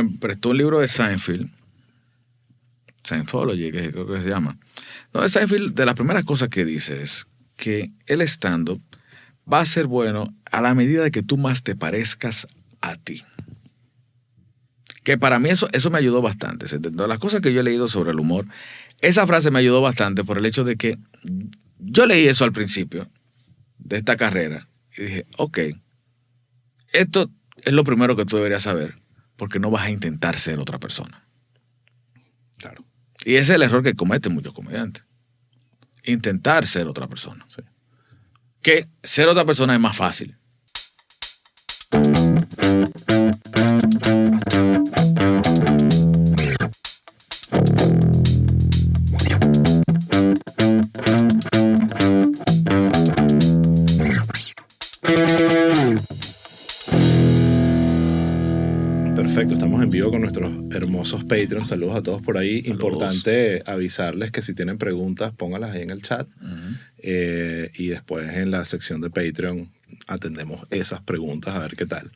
me prestó un libro de Seinfeld, Scientology, que creo que se llama. No, Seinfeld, de las primeras cosas que dice es que el stand-up va a ser bueno a la medida de que tú más te parezcas a ti. Que para mí eso me ayudó bastante. De las cosas que yo he leído sobre el humor, esa frase me ayudó bastante por el hecho de que yo leí eso al principio de esta carrera y dije, ok, esto es lo primero que tú deberías saber porque no vas a intentar ser otra persona. Claro. Y ese es el error que cometen muchos comediantes. Intentar ser otra persona. Sí. Que ser otra persona es más fácil. Perfecto, estamos en vivo con nuestros hermosos Patreons. Saludos a todos por ahí. Saludos. Importante avisarles que si tienen preguntas, pónganlas ahí en el chat. Y después en la sección de Patreon atendemos esas preguntas a ver qué tal.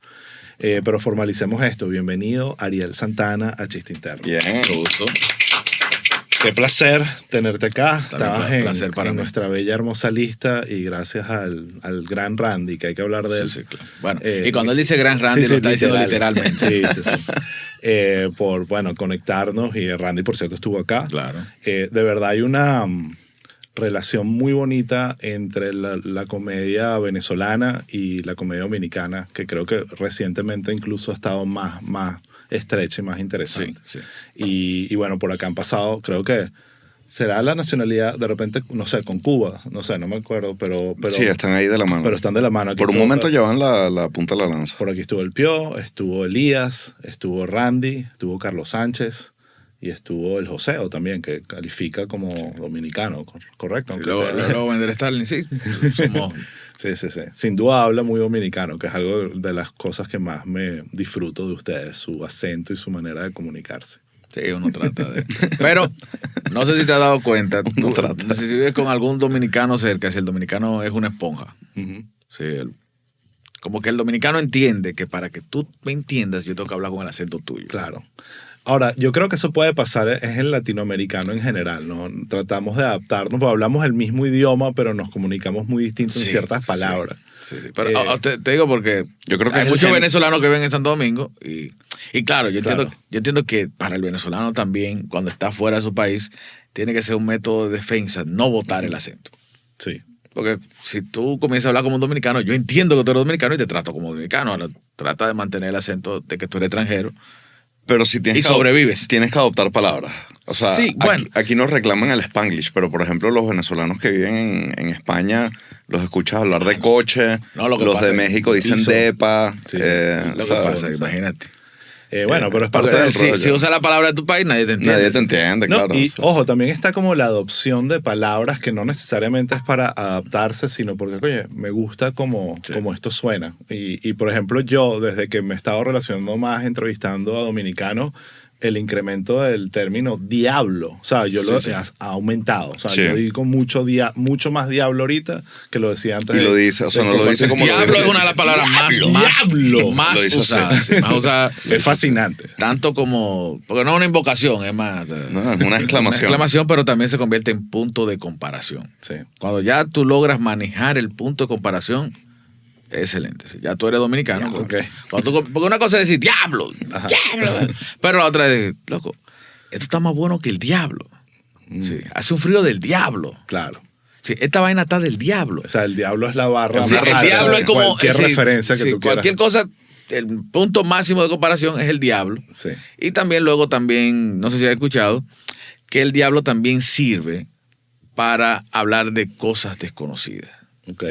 Pero formalicemos esto. Bienvenido, Ariel Santana, a Chiste Interno. Bien, mucho gusto. Qué placer tenerte acá. También Estabas en nuestra bella, hermosa lista y gracias al gran Randy, que hay que hablar de él. Sí, claro. Bueno, y cuando él dice gran Randy, lo está diciendo literalmente. Sí. Por, conectarnos. Y Randy, por cierto, estuvo acá. Claro. De verdad hay una relación muy bonita entre la comedia venezolana y la comedia dominicana, que creo que recientemente incluso ha estado más estrecha y más interesante. Sí. Y bueno, por acá han pasado, creo que será la nacionalidad, de repente, no sé, con Cuba, no sé, no me acuerdo, pero sí, están ahí de la mano. Pero están de la mano. Aquí por un momento llevan la punta de la lanza. Por aquí estuvo el Pío, estuvo Elías, estuvo Randy, estuvo Carlos Sánchez y estuvo el Joseo también, que califica como dominicano, correcto. Sí, luego vender Stalin, sí. Somos... Sí. Sin duda habla muy dominicano, que es algo de las cosas que más me disfruto de ustedes, su acento y su manera de comunicarse. Sí, uno trata de... Pero no sé si te has dado cuenta, si vives con algún dominicano cerca, si el dominicano es una esponja. Sí, como que el dominicano entiende que para que tú me entiendas, yo tengo que hablar con el acento tuyo. Claro. Ahora, yo creo que eso puede pasar es el latinoamericano en general, ¿no? Tratamos de adaptarnos, porque hablamos el mismo idioma, pero nos comunicamos muy distinto en ciertas palabras. Sí. Pero te digo porque yo creo que hay muchos venezolanos que ven en Santo Domingo y claro, yo entiendo que para el venezolano también, cuando está fuera de su país, tiene que ser un método de defensa, no botar el acento. Sí. Porque si tú comienzas a hablar como un dominicano, yo entiendo que tú eres dominicano y te trato como dominicano. Ahora trata de mantener el acento de que tú eres extranjero. Pero si tienes sobrevives. Tienes que adoptar palabras. O sea, sí, bueno. aquí nos reclaman el Spanglish, pero por ejemplo los venezolanos que viven en España, los escuchas hablar de coche, los de México dicen depa. Sí, lo que pasa, imagínate. Bueno, pero es parte del rollo. Si usas la palabra de tu país, nadie te entiende. Nadie te entiende, no, claro. Y ojo, también está como la adopción de palabras que no necesariamente es para adaptarse, sino porque, oye, me gusta como esto suena. Y por ejemplo, yo, desde que me he estado relacionando más entrevistando a dominicanos, el incremento del término diablo, o sea, yo ha aumentado. O sea, yo digo mucho más diablo ahorita que lo decía antes. Y lo dice, o sea, no lo dice como diablo es una de las palabras más usadas. Más usada. Es fascinante. Tanto como, porque no es una invocación, es más. No, es una exclamación. Una exclamación, pero también se convierte en punto de comparación. Sí. Cuando ya tú logras manejar el punto de comparación, excelente. Sí. Ya tú eres dominicano. Okay. Porque una cosa es decir, diablo. Pero la otra es, loco, esto está más bueno que el diablo. Sí. Hace un frío del diablo. Claro. Sí, esta vaina está del diablo. O sea, el diablo es la barra. Sí, el diablo es como... Cualquier referencia que tú quieras. Cualquier cosa, el punto máximo de comparación es el diablo. Sí. Y también luego no sé si has escuchado, que el diablo también sirve para hablar de cosas desconocidas. Ok.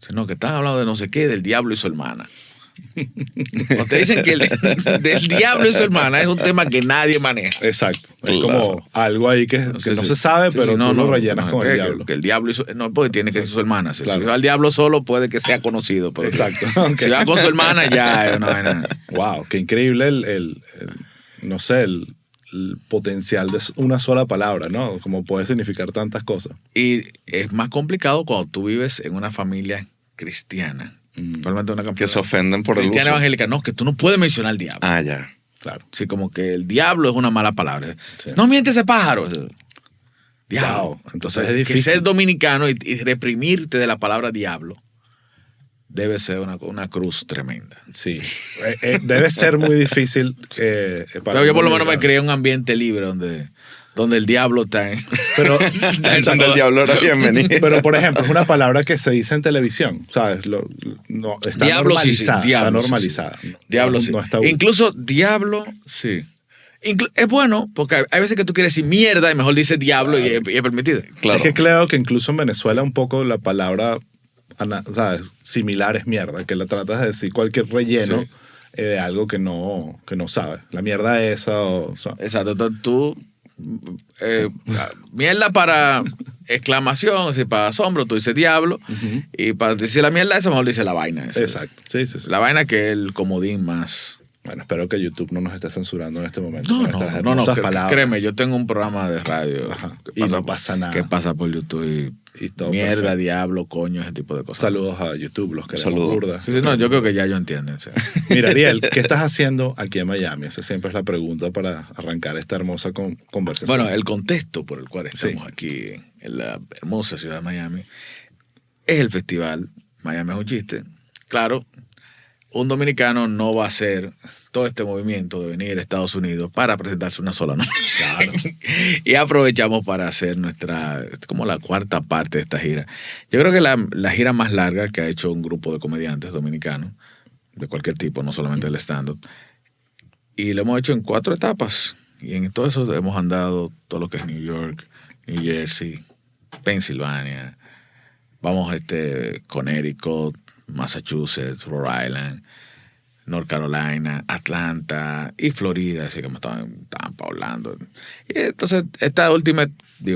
Sino que están hablando de no sé qué, del diablo y su hermana. Cuando te dicen que del diablo y su hermana es un tema que nadie maneja. Exacto. Es como algo ahí que no se sabe, pero tú lo rellenas con el diablo. Que el diablo y su... No, porque tiene que ser su hermana. Claro. Si va al diablo solo, puede que sea conocido. Pero exacto. Si va con su hermana, ya es una vaina. Wow, qué increíble el potencial de una sola palabra, ¿no? Como puede significar tantas cosas. Y es más complicado cuando tú vives en una familia cristiana. Probablemente una que se ofenden por el uso. Cristiana evangélica. No, que tú no puedes mencionar al diablo. Ah, ya. Claro. Sí, como que el diablo es una mala palabra. Sí. No miente ese pájaro. Diablo. Wow. Entonces es Que difícil. ser dominicano y reprimirte de la palabra diablo debe ser una cruz tremenda. Sí. Debe ser muy difícil. Pero yo por lo menos me creé un ambiente libre donde el diablo está en... Pero, Donde el diablo era bienvenido. pero, por ejemplo, es una palabra que se dice en televisión, ¿sabes? No, está Diablo normalizada. sí, sí. Diablo, está normalizada. Sí. Diablo no, sí. No está Incluso diablo, sí. Es bueno, porque hay veces que tú quieres decir mierda y mejor dices diablo y es permitido. Claro. Es que creo que incluso en Venezuela un poco la palabra, ¿sabes? Similar es mierda, que la tratas de decir cualquier relleno de algo que no sabes. La mierda esa o sea. Exacto. Entonces tú... mierda para exclamación, o sea, para asombro, tú dices diablo, y para decir la mierda esa mejor dice la vaina esa. Exacto. Sí. La vaina que es el comodín más... Bueno, espero que YouTube no nos esté censurando en este momento. No, con estas hermosas palabras. créeme, yo tengo un programa de radio y no pasa nada. que pasa por YouTube Y todo mierda, perfecto. diablo, coño, ese tipo de cosas. Saludos a YouTube, los queremos Saludos. burda. Sí, no, yo creo que ya ellos entienden. O sea. Mira, Ariel, ¿qué estás haciendo aquí en Miami? Esa siempre es la pregunta para arrancar esta hermosa conversación. Bueno, el contexto por el cual estamos aquí en la hermosa ciudad de Miami es el festival Miami es un chiste. Claro, un dominicano no va a hacer todo este movimiento de venir a Estados Unidos para presentarse una sola noche. Claro. Y aprovechamos para hacer como la cuarta parte de esta gira. Yo creo que la gira más larga que ha hecho un grupo de comediantes dominicanos, de cualquier tipo, no solamente el stand-up, y lo hemos hecho en 4 etapas. Y en todo eso hemos andado todo lo que es New York, New Jersey, Pensilvania, vamos Connecticut, Massachusetts, Rhode Island, North Carolina, Atlanta y Florida, así que me estaban Orlando. Y entonces, esta última,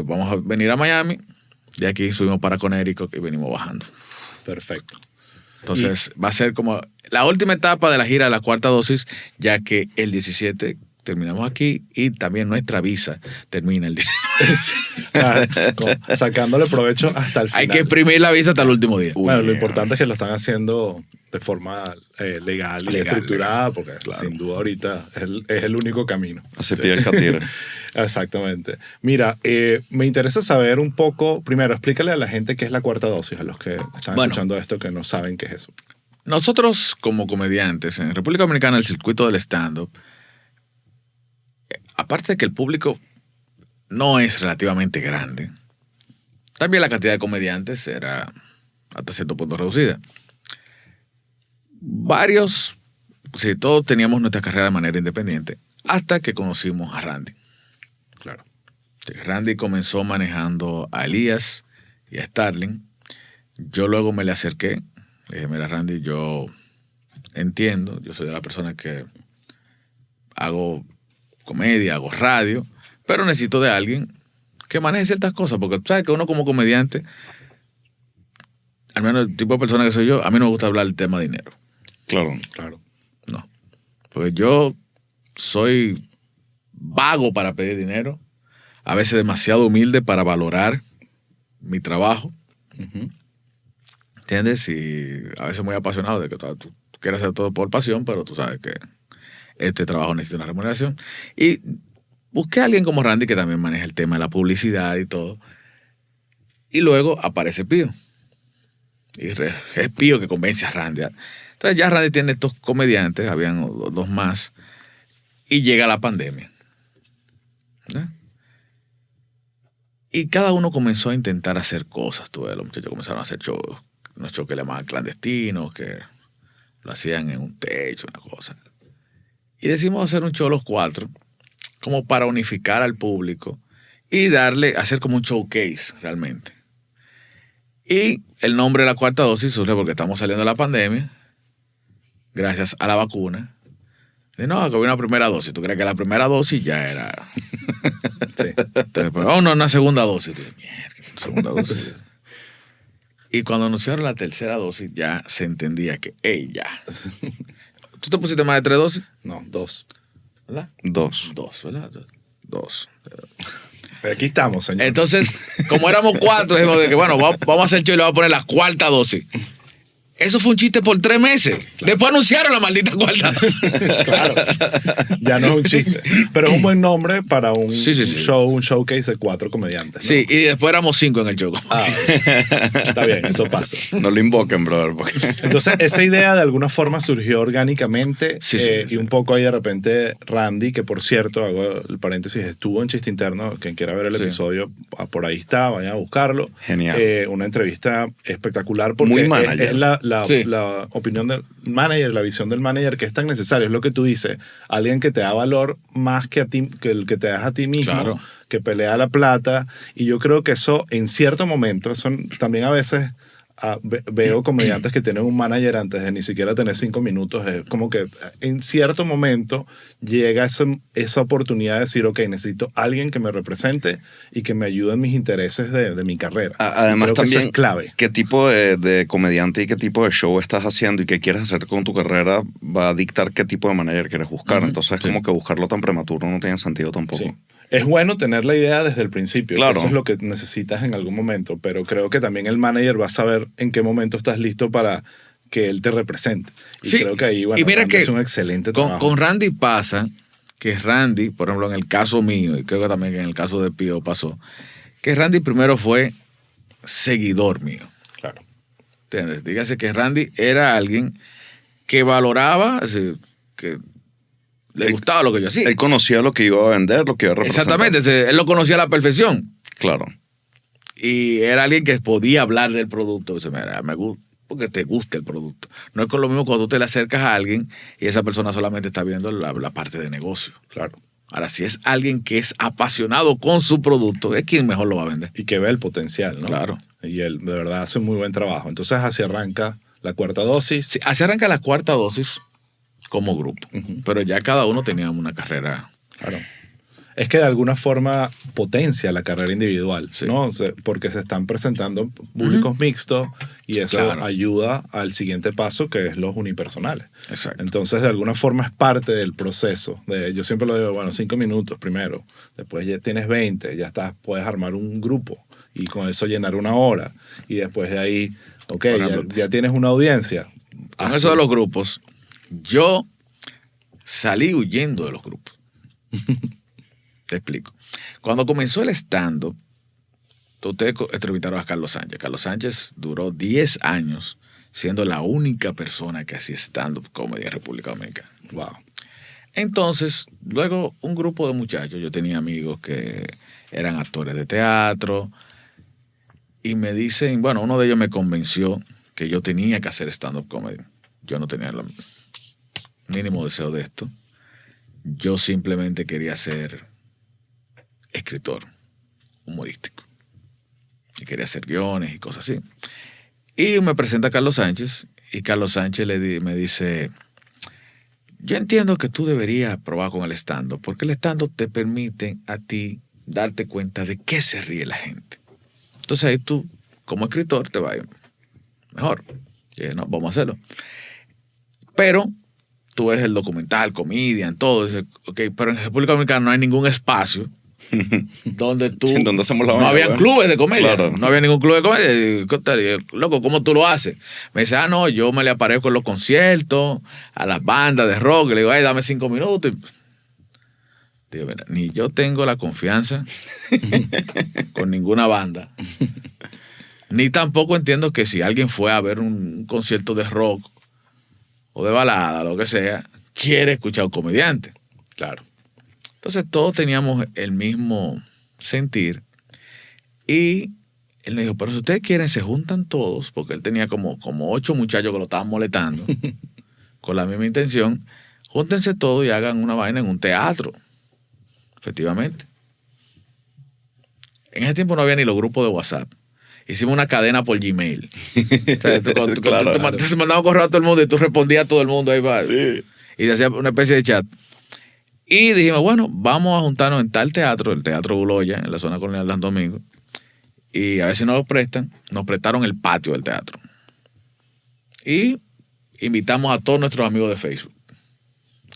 vamos a venir a Miami, de aquí subimos para Connecticut y venimos bajando. Perfecto. Entonces, va a ser como la última etapa de la gira de la cuarta dosis, ya que el 17 terminamos aquí y también nuestra visa termina el 17. Sacándole provecho hasta el final. Hay que imprimir la visa hasta el último día. Bueno, lo importante es que lo están haciendo de forma legal y estructurada, porque sin duda ahorita es el único camino. Así pide el catire. Exactamente. Mira, me interesa saber un poco, primero, explícale a la gente qué es la cuarta dosis, a los que están escuchando esto que no saben qué es eso. Nosotros como comediantes en República Dominicana, el circuito del stand-up, aparte de que el público no es relativamente grande, también la cantidad de comediantes era hasta cierto punto reducida. Todos teníamos nuestra carrera de manera independiente, hasta que conocimos a Randy. Claro. Randy comenzó manejando a Elías y a Starling. Yo luego me le acerqué. Le dije, mira, Randy, yo entiendo, yo soy de la persona que hago comedia, hago radio, pero necesito de alguien que maneje ciertas cosas, porque tú sabes que uno como comediante, al menos el tipo de persona que soy yo, a mí no me gusta hablar del tema dinero. Claro. No. Porque yo soy vago para pedir dinero, a veces demasiado humilde para valorar mi trabajo. ¿Entiendes? Y a veces muy apasionado de que tú quieres hacer todo por pasión, pero tú sabes que este trabajo necesita una remuneración. Y busqué a alguien como Randy que también maneja el tema de la publicidad y todo. Y luego aparece Pío. Y es Pío que convence a Randy. Entonces ya Randy tiene estos comediantes, habían 2 más, y llega la pandemia. ¿Eh? Y cada uno comenzó a intentar hacer cosas. Los muchachos comenzaron a hacer shows, unos shows que le llamaban clandestinos, que lo hacían en un techo, una cosa. Y decidimos hacer un show los 4, como para unificar al público y hacer como un showcase realmente. Y el nombre de la cuarta dosis surge porque estamos saliendo de la pandemia, gracias a la vacuna. Y no, que había una primera dosis. ¿Tú crees que la primera dosis ya era? Sí. Entonces, pues, una segunda dosis. Tú dices, mierda, una segunda dosis. Y cuando anunciaron la tercera dosis, ya se entendía que, ya. ¿Tú te pusiste más de 3 dosis? No, 2. ¿Verdad? 2. 2, ¿verdad? 2. Pero aquí estamos, señor. Entonces, como éramos 4, dijimos de que, bueno, vamos a hacer show y le vamos a poner la cuarta dosis. Eso fue un chiste por 3 meses. Claro. Después anunciaron la maldita cuarta. Claro. Ya no es un chiste. Pero es un buen nombre para un show, un showcase de 4 comediantes, ¿no? Sí, y después éramos 5 en el show. Está bien, eso pasa. No lo invoquen, brother. Porque... Entonces, esa idea de alguna forma surgió orgánicamente. Y un poco ahí de repente Randy, que por cierto, hago el paréntesis, estuvo en Chiste Interno. Quien quiera ver el episodio, por ahí está, vayan a buscarlo. Genial. Una entrevista espectacular porque muy manager. Es la opinión del manager, la visión del manager, que es tan necesario. Es lo que tú dices, alguien que te da valor más que a ti, que el que te das a ti mismo, claro, que pelea la plata. Y yo creo que eso en cierto momento, eso también a veces veo comediantes que tienen un manager antes de ni siquiera tener 5 minutos. Es como que en cierto momento llega esa oportunidad de decir, ok, necesito alguien que me represente y que me ayude en mis intereses de mi carrera. Además, también, eso es clave. ¿Qué tipo de comediante y qué tipo de show estás haciendo y qué quieres hacer con tu carrera va a dictar qué tipo de manager quieres buscar? Entonces, como que buscarlo tan prematuro no tiene sentido tampoco. Sí. Es bueno tener la idea desde el principio. Claro. Eso es lo que necesitas en algún momento. Pero creo que también el manager va a saber en qué momento estás listo para que él te represente. Y creo que ahí, bueno, y mira que es un excelente trabajo. Con Randy pasa que Randy, por ejemplo, en el caso mío, y creo que también en el caso de Pío pasó, que Randy primero fue seguidor mío. Claro. ¿Entiendes? Dígase que Randy era alguien que valoraba, así, que le gustaba lo que yo hacía. Él conocía lo que iba a vender, lo que iba a representar. Exactamente, él lo conocía a la perfección. Claro. Y era alguien que podía hablar del producto. Dice, mira, me gusta, porque te gusta el producto. No es con lo mismo cuando tú te le acercas a alguien y esa persona solamente está viendo la parte de negocio. Claro. Ahora, si es alguien que es apasionado con su producto, es quien mejor lo va a vender. Y que ve el potencial, ¿no? Claro. Y él de verdad hace un muy buen trabajo. Entonces, así arranca la 4ª dosis. Sí, así arranca la 4ª dosis como grupo. Pero ya cada uno tenía una carrera. Claro. Es que de alguna forma potencia la carrera individual, sí, ¿no? Porque se están presentando públicos mixtos y eso ayuda al siguiente paso, que es los unipersonales. Exacto. Entonces, de alguna forma es parte del proceso. Yo siempre lo digo, bueno, 5 minutos primero, después ya tienes 20, ya puedes armar un grupo y con eso llenar 1 hora. Y después de ahí, ok, ya tienes una audiencia. Con eso de los grupos, yo salí huyendo de los grupos. Te explico. Cuando comenzó el stand-up, ustedes entrevistaron a Carlos Sánchez. Carlos Sánchez duró 10 años siendo la única persona que hacía stand-up comedy en República Dominicana. Wow. Entonces, luego un grupo de muchachos, yo tenía amigos que eran actores de teatro y me dicen, bueno, uno de ellos me convenció que yo tenía que hacer stand-up comedy. Yo no tenía el mínimo deseo de esto. Yo simplemente quería ser escritor humorístico y quería hacer guiones y cosas así. Y me presenta a Carlos Sánchez y Carlos Sánchez me dice, yo entiendo que tú deberías probar con el stand-up porque el stand-up te permite a ti darte cuenta de qué se ríe la gente. Entonces ahí tú, como escritor, te va a ir mejor. Y no, vamos a hacerlo. Pero tú ves el documental, comedian, todo. Dices, okay, pero en República Dominicana no hay ningún espacio donde tú... Sí, donde hacemos la no había clubes de comedia. Claro. No había ningún club de comedia. Y, loco, ¿cómo tú lo haces? Me dice, no, yo me le aparezco en los conciertos, a las bandas de rock. Le digo, ay, dame 5 minutos. Y digo, mira, ni yo tengo la confianza con ninguna banda. Ni tampoco entiendo que si alguien fue a ver un concierto de rock o de balada, lo que sea, quiere escuchar a un comediante. Claro. Entonces todos teníamos el mismo sentir y él me dijo, pero si ustedes quieren se juntan todos, porque él tenía como 8 muchachos que lo estaban molestando con la misma intención, júntense todos y hagan una vaina en un teatro. Efectivamente. En ese tiempo no había ni los grupos de WhatsApp. Hicimos una cadena por Gmail. O sea, tú te mandabas correo a todo el mundo y tú respondías a todo el mundo ahí va. Sí. Y se hacía una especie de chat. Y dijimos, bueno, vamos a juntarnos en tal teatro, el Teatro Buloya, en la zona colonial de Santo Domingo. Y a ver si nos lo prestan. Nos prestaron el patio del teatro. Y invitamos a todos nuestros amigos de Facebook.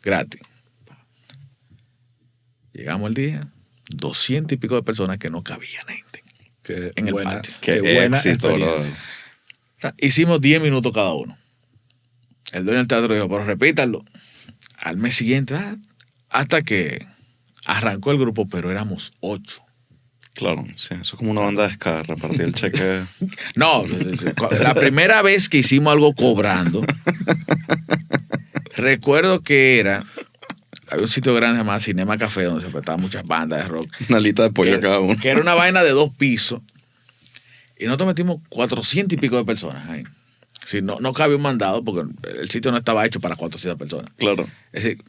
Gratis. Llegamos el día, 200 y pico de personas que no cabían gente en el patio. Qué buena éxito, experiencia. Hicimos 10 minutos cada uno. El dueño del teatro dijo, pero repítanlo. Al mes siguiente, hasta que arrancó el grupo, pero éramos 8. Claro, sí, eso es como una banda de ska, repartir el cheque. No, la primera vez que hicimos algo cobrando, recuerdo que había un sitio grande llamado Cinema Café, donde se prestaban muchas bandas de rock. Una alita de pollo cada uno. Que era una vaina de 2 pisos. Y nosotros metimos 400 y pico de personas ahí. Sí, no cabía un mandado porque el sitio no estaba hecho para 400 personas. Claro. Es decir,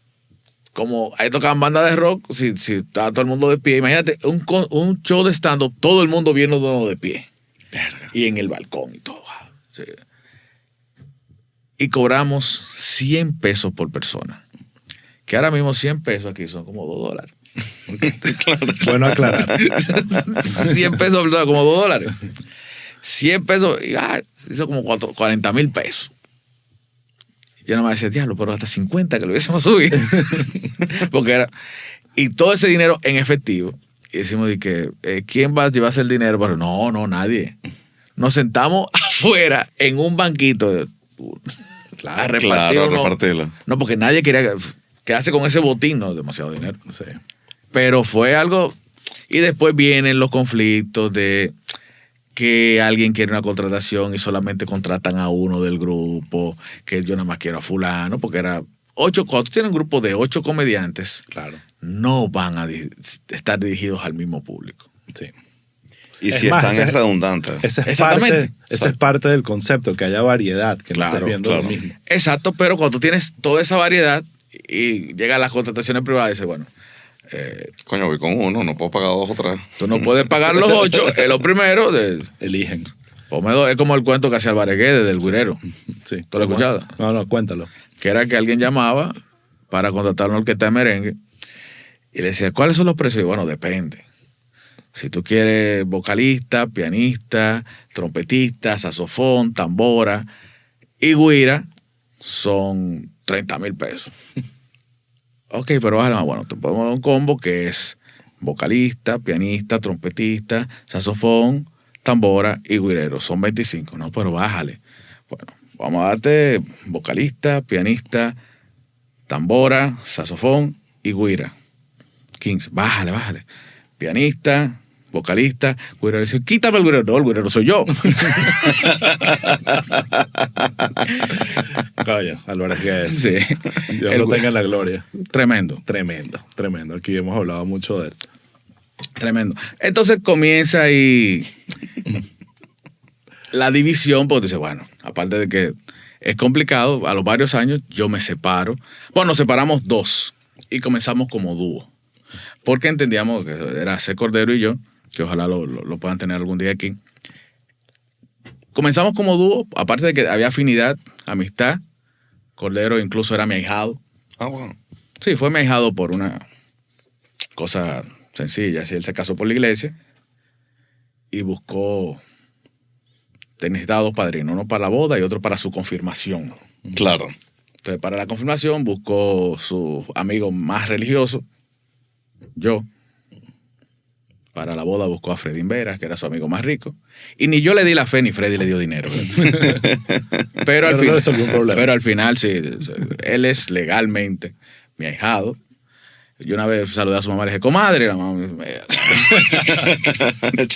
como ahí tocaban bandas de rock, si estaba todo el mundo de pie, imagínate un show de stand-up, todo el mundo viendo de pie. Verga. Y en el balcón y todo. Sí. Y cobramos 100 pesos por persona. Que ahora mismo 100 pesos aquí son como $2. Claro. Bueno aclarar. 100 pesos por persona, como $2. 100 pesos, y hizo como 40,000 pesos. Yo nada más decía, diablo, pero hasta 50 que lo hubiésemos subido. Porque era. Y todo ese dinero en efectivo. Y decimos, ¿quién va a llevarse el dinero? Pero no, nadie. Nos sentamos afuera en un banquito a repartirlo. No, porque nadie quería quedarse con ese botín, no, demasiado dinero. Sí. Pero fue algo. Y después vienen los conflictos de que alguien quiere una contratación y solamente contratan a uno del grupo, que yo nada más quiero a fulano, porque era 8, cuando tú tienes un grupo de 8 comediantes, claro, no van a estar dirigidos al mismo público. Sí. Y si están es redundante. Exactamente. Esa es parte del concepto, que haya variedad, que no estés viendo lo mismo. Exacto, pero cuando tú tienes toda esa variedad y llegan las contrataciones privadas, dices, bueno, coño, voy con uno, no puedo pagar 2 o 3. Tú no puedes pagar los 8, es lo primero. Eligen. Es como el cuento que hacía Álvarez Guedes del Guirero. Sí. ¿Tú lo has escuchado? No, cuéntalo. Que era que alguien llamaba para contratar una orquesta de merengue y le decía, ¿cuáles son los precios? Y bueno, depende. Si tú quieres vocalista, pianista, trompetista, saxofón, tambora y güira, son 30,000 pesos. Ok, pero bájale más. Bueno, te podemos dar un combo que es vocalista, pianista, trompetista, saxofón, tambora y güirero. Son 25. No, pero bájale. Bueno, vamos a darte vocalista, pianista, tambora, saxofón y güira. 15. Bájale. Pianista, vocalista, güirero. Dice, quítame el güirero. No, el güirero soy yo. Calla, Álvarez Guedes. Sí. Dios lo tenga en la gloria. Tremendo. Aquí hemos hablado mucho de él. Tremendo. Entonces comienza ahí la división, porque dice, bueno, aparte de que es complicado, a los varios años yo me separo. Bueno, nos separamos 2 y comenzamos como dúo. Porque entendíamos que era C. Cordero y yo, que ojalá lo puedan tener algún día aquí. Comenzamos como dúo, aparte de que había afinidad, amistad. Cordero incluso era mi ahijado. Bueno. Sí, fue mi ahijado por una cosa sencilla. Él se casó por la iglesia y necesitaba 2 padrinos, uno para la boda y otro para su confirmación. Claro. Entonces, para la confirmación buscó su amigo más religioso, yo. Para la boda buscó a Freddy Vera, que era su amigo más rico. Y ni yo le di la fe, ni Freddy le dio dinero. Pero al final, sí, él es legalmente mi ahijado. Yo una vez saludé a su mamá y le dije, comadre. La mamá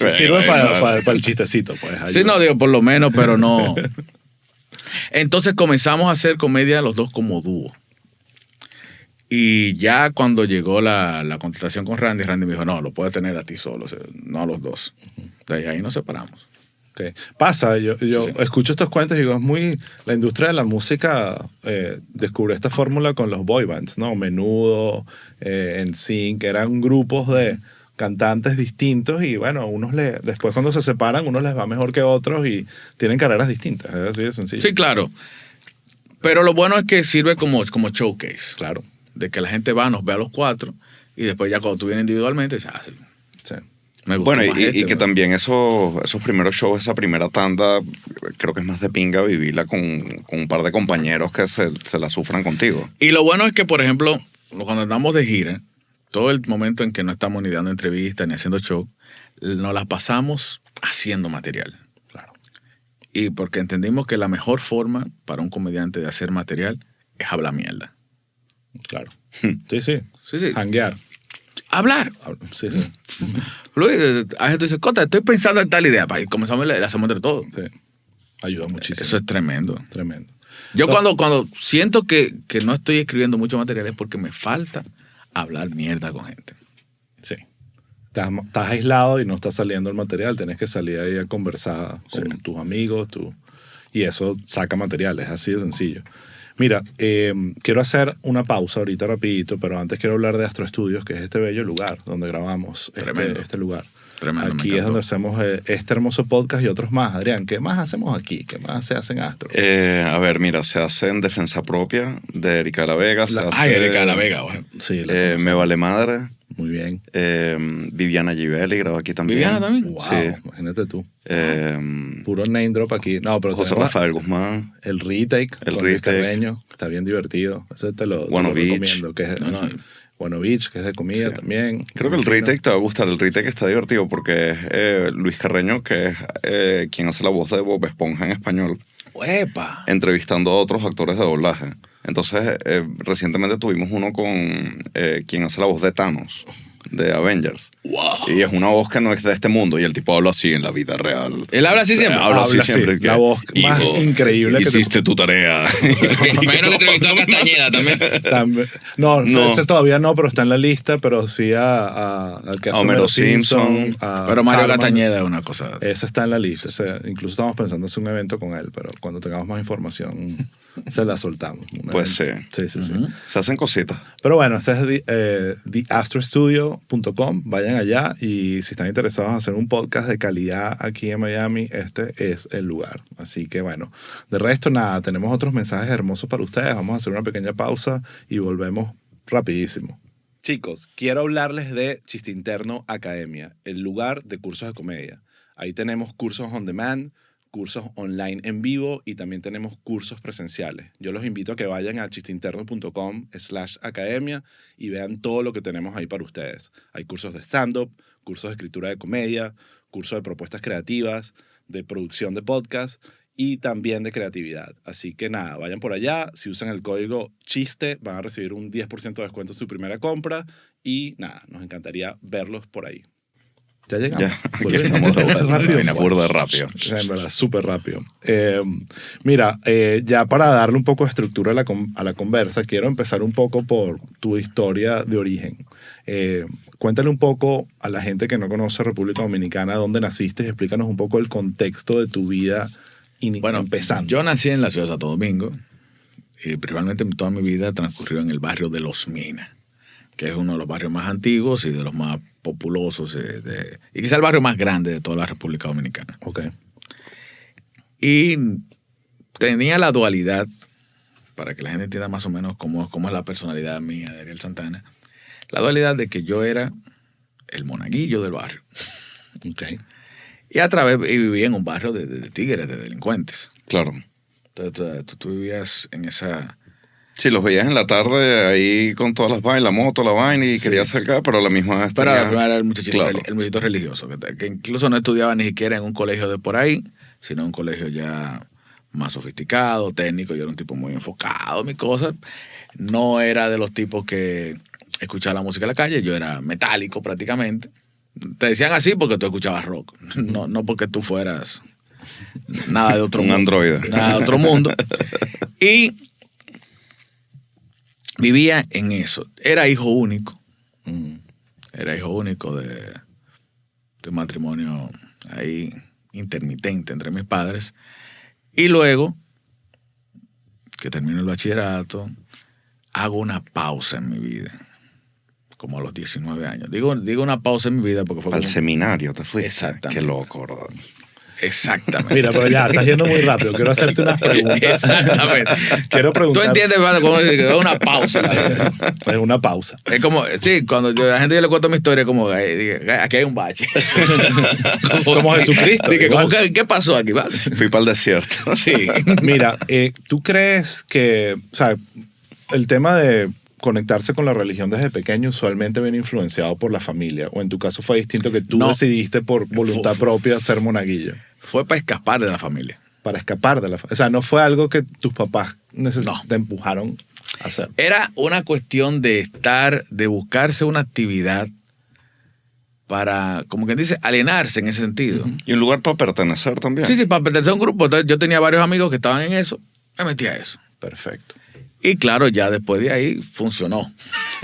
sirve para el chistecito, pues. Ayuda. Sí, no, digo, por lo menos, pero no. Entonces comenzamos a hacer comedia los 2 como dúo. Y ya cuando llegó la contratación con Randy me dijo, no, lo puedes tener a ti solo, o sea, no a los 2. De ahí nos separamos. Okay. Pasa, yo sí. Escucho estos cuentos y digo, la industria de la música descubrió esta fórmula con los boy bands, ¿no? Menudo, NSYNC, eran grupos de cantantes distintos y bueno, después cuando se separan, unos les va mejor que otros y tienen carreras distintas, es así de sencillo. Sí, claro. Pero lo bueno es que sirve como showcase. Claro. De que la gente nos ve a los 4 y después ya cuando tú vienes individualmente, dices, sí. Me gustó bueno, más y que también esos primeros shows, esa primera tanda, creo que es más de pinga vivirla con un par de compañeros que se la sufran contigo. Y lo bueno es que, por ejemplo, cuando andamos de gira, todo el momento en que no estamos ni dando entrevistas ni haciendo show, nos las pasamos haciendo material. Claro. Y porque entendimos que la mejor forma para un comediante de hacer material es hablar mierda. Claro. Sí, sí. Sí, sí. Hanguear. Hablar. Sí, sí. Luis, a veces tú dices, Cota, estoy pensando en tal idea. Y comenzamos y le hacemos entre todo. Sí. Ayuda muchísimo. Eso es tremendo. Tremendo. Yo cuando siento que no estoy escribiendo mucho material es porque me falta hablar mierda con gente. Sí. Estás aislado y no está saliendo el material. Tienes que salir ahí a conversar con tus amigos. Y eso saca material. Es así de sencillo. Mira, quiero hacer una pausa ahorita rapidito, pero antes quiero hablar de Astro Studios, que es este bello lugar donde grabamos este lugar. Tremendo, aquí es donde hacemos este hermoso podcast y otros más. Adrián, ¿qué más hacemos aquí? ¿Qué más se hace en Astro? A ver, mira, se hace en Defensa Propia de Erika La Vega. Erika La Vega, bueno. Sí, Me Vale Madre. Muy bien. Viviana Givelli grabó aquí también. ¿Viviana también? Wow, Sí. imagínate tú. Eh, Puro name drop aquí. No, pero José tenemos Rafael Guzmán. el retake. El con Luis retake. Carreño, está bien divertido. Ese te lo Bueno Beach. recomiendo. Que es, No. Bueno Beach, que es de comida Sí. también. Creo que el Muy fino. retake te va a gustar. El retake está divertido porque es Luis Carreño, que es quien hace la voz de Bob Esponja en español, ¡Epa! entrevistando a otros actores de doblaje. Entonces, recientemente tuvimos uno con quien hace la voz de Thanos, de Avengers. ¡Wow! Y es una voz que no es de este mundo y el tipo habla así en la vida real. Él habla así siempre. Habla así Habla siempre. así, la voz más increíble que te- Hiciste tu tarea. Imagino que entrevistó a Castañeda también. También- no, No. ese todavía no, pero está en la lista, pero sí al que hace Homero Simpson. a Pero Mario Cartman. Castañeda es una cosa. Ese está en la lista. Incluso estamos pensando hacer un evento con él, pero cuando tengamos más información se la soltamos. Un Pues evento. Sí, sí, sí. Se hacen cositas. Pero bueno, este es theastrostudio.com. Vayan allá y si están interesados en hacer un podcast de calidad aquí en Miami, este es el lugar. Así que bueno, de resto nada, tenemos otros mensajes hermosos para ustedes. Vamos a hacer una pequeña pausa y volvemos rapidísimo. Chicos, quiero hablarles de Chiste Interno Academia, el lugar de cursos de comedia. Ahí tenemos cursos on demand, cursos online en vivo y también tenemos cursos presenciales. Yo los invito a que vayan a chisteinterno.com/academia y vean todo lo que tenemos ahí para ustedes. Hay cursos de stand-up, cursos de escritura de comedia, cursos de propuestas creativas, de producción de podcast y también de creatividad. Así que nada, vayan por allá. Si usan el código CHISTE van a recibir un 10% de descuento en su primera compra y nada, nos encantaría verlos por ahí. Ya llegamos. Ya, aquí estamos de vuelta. Rápido, Vaina burda rápido. En verdad, súper rápido. Mira, ya para darle un poco de estructura a la conversa, quiero empezar un poco por tu historia de origen. Cuéntale un poco a la gente que no conoce República Dominicana dónde naciste y explícanos un poco el contexto de tu vida empezando. Yo nací en la ciudad de Santo Domingo y principalmente toda mi vida transcurrió en el barrio de Los Minas, que es uno de los barrios más antiguos y de los más populosos y quizá el barrio más grande de toda la República Dominicana. Ok. Y tenía la dualidad, para que la gente entienda más o menos cómo es la personalidad mía de Ariel Santana, la dualidad de que yo era el monaguillo del barrio. Ok. Y vivía en un barrio de tigres, de delincuentes. Claro. Entonces tú vivías en esa... Sí, los veías en la tarde ahí con todas las vainas, la moto, la vaina, y querías acercar, pero a la misma vez Pero tenía- era el muchachito, Claro. el muchachito religioso, que incluso no estudiaba ni siquiera en un colegio de por ahí, sino en un colegio ya más sofisticado, técnico. Yo era un tipo muy enfocado en mi cosa. No era de los tipos que escuchaba la música en la calle, yo era metálico prácticamente. Te decían así porque tú escuchabas rock, no porque tú fueras nada de otro Un mundo. androide. Nada de otro mundo. Y vivía en eso. Era hijo único. Era hijo único de un matrimonio ahí intermitente entre mis padres. Y luego que termino el bachillerato, hago una pausa en mi vida. Como a los 19 años. Digo una pausa en mi vida porque fue Al como... seminario te fuiste. Exactamente. Qué loco, ¿verdad? Exactamente. Mira, pero ya, estás yendo muy rápido. Quiero hacerte unas preguntas. Exactamente. Quiero preguntar. ¿Tú entiendes, mano, cómo es una pausa en la vida? Pues una pausa. Es como, sí, cuando a la gente yo le cuento mi historia, como, aquí hay un bache. Como Jesucristo, Dije, igual. como, ¿qué pasó aquí? ¿Vale? Fui para el desierto. Sí. Mira, ¿tú crees que, o sea, el tema de conectarse con la religión desde pequeño usualmente viene influenciado por la familia? ¿O en tu caso fue distinto que tú No. decidiste por voluntad propia ser monaguillo? Fue para escapar de la familia. para escapar de la... O sea, no fue algo que tus papás No. te empujaron a hacer. Era una cuestión de buscarse una actividad para, como quien dice, alienarse en ese sentido. Y un lugar para pertenecer también. Sí, para pertenecer a un grupo. Entonces, yo tenía varios amigos que estaban en eso, me metí a eso. Perfecto. Y claro, ya después de ahí funcionó.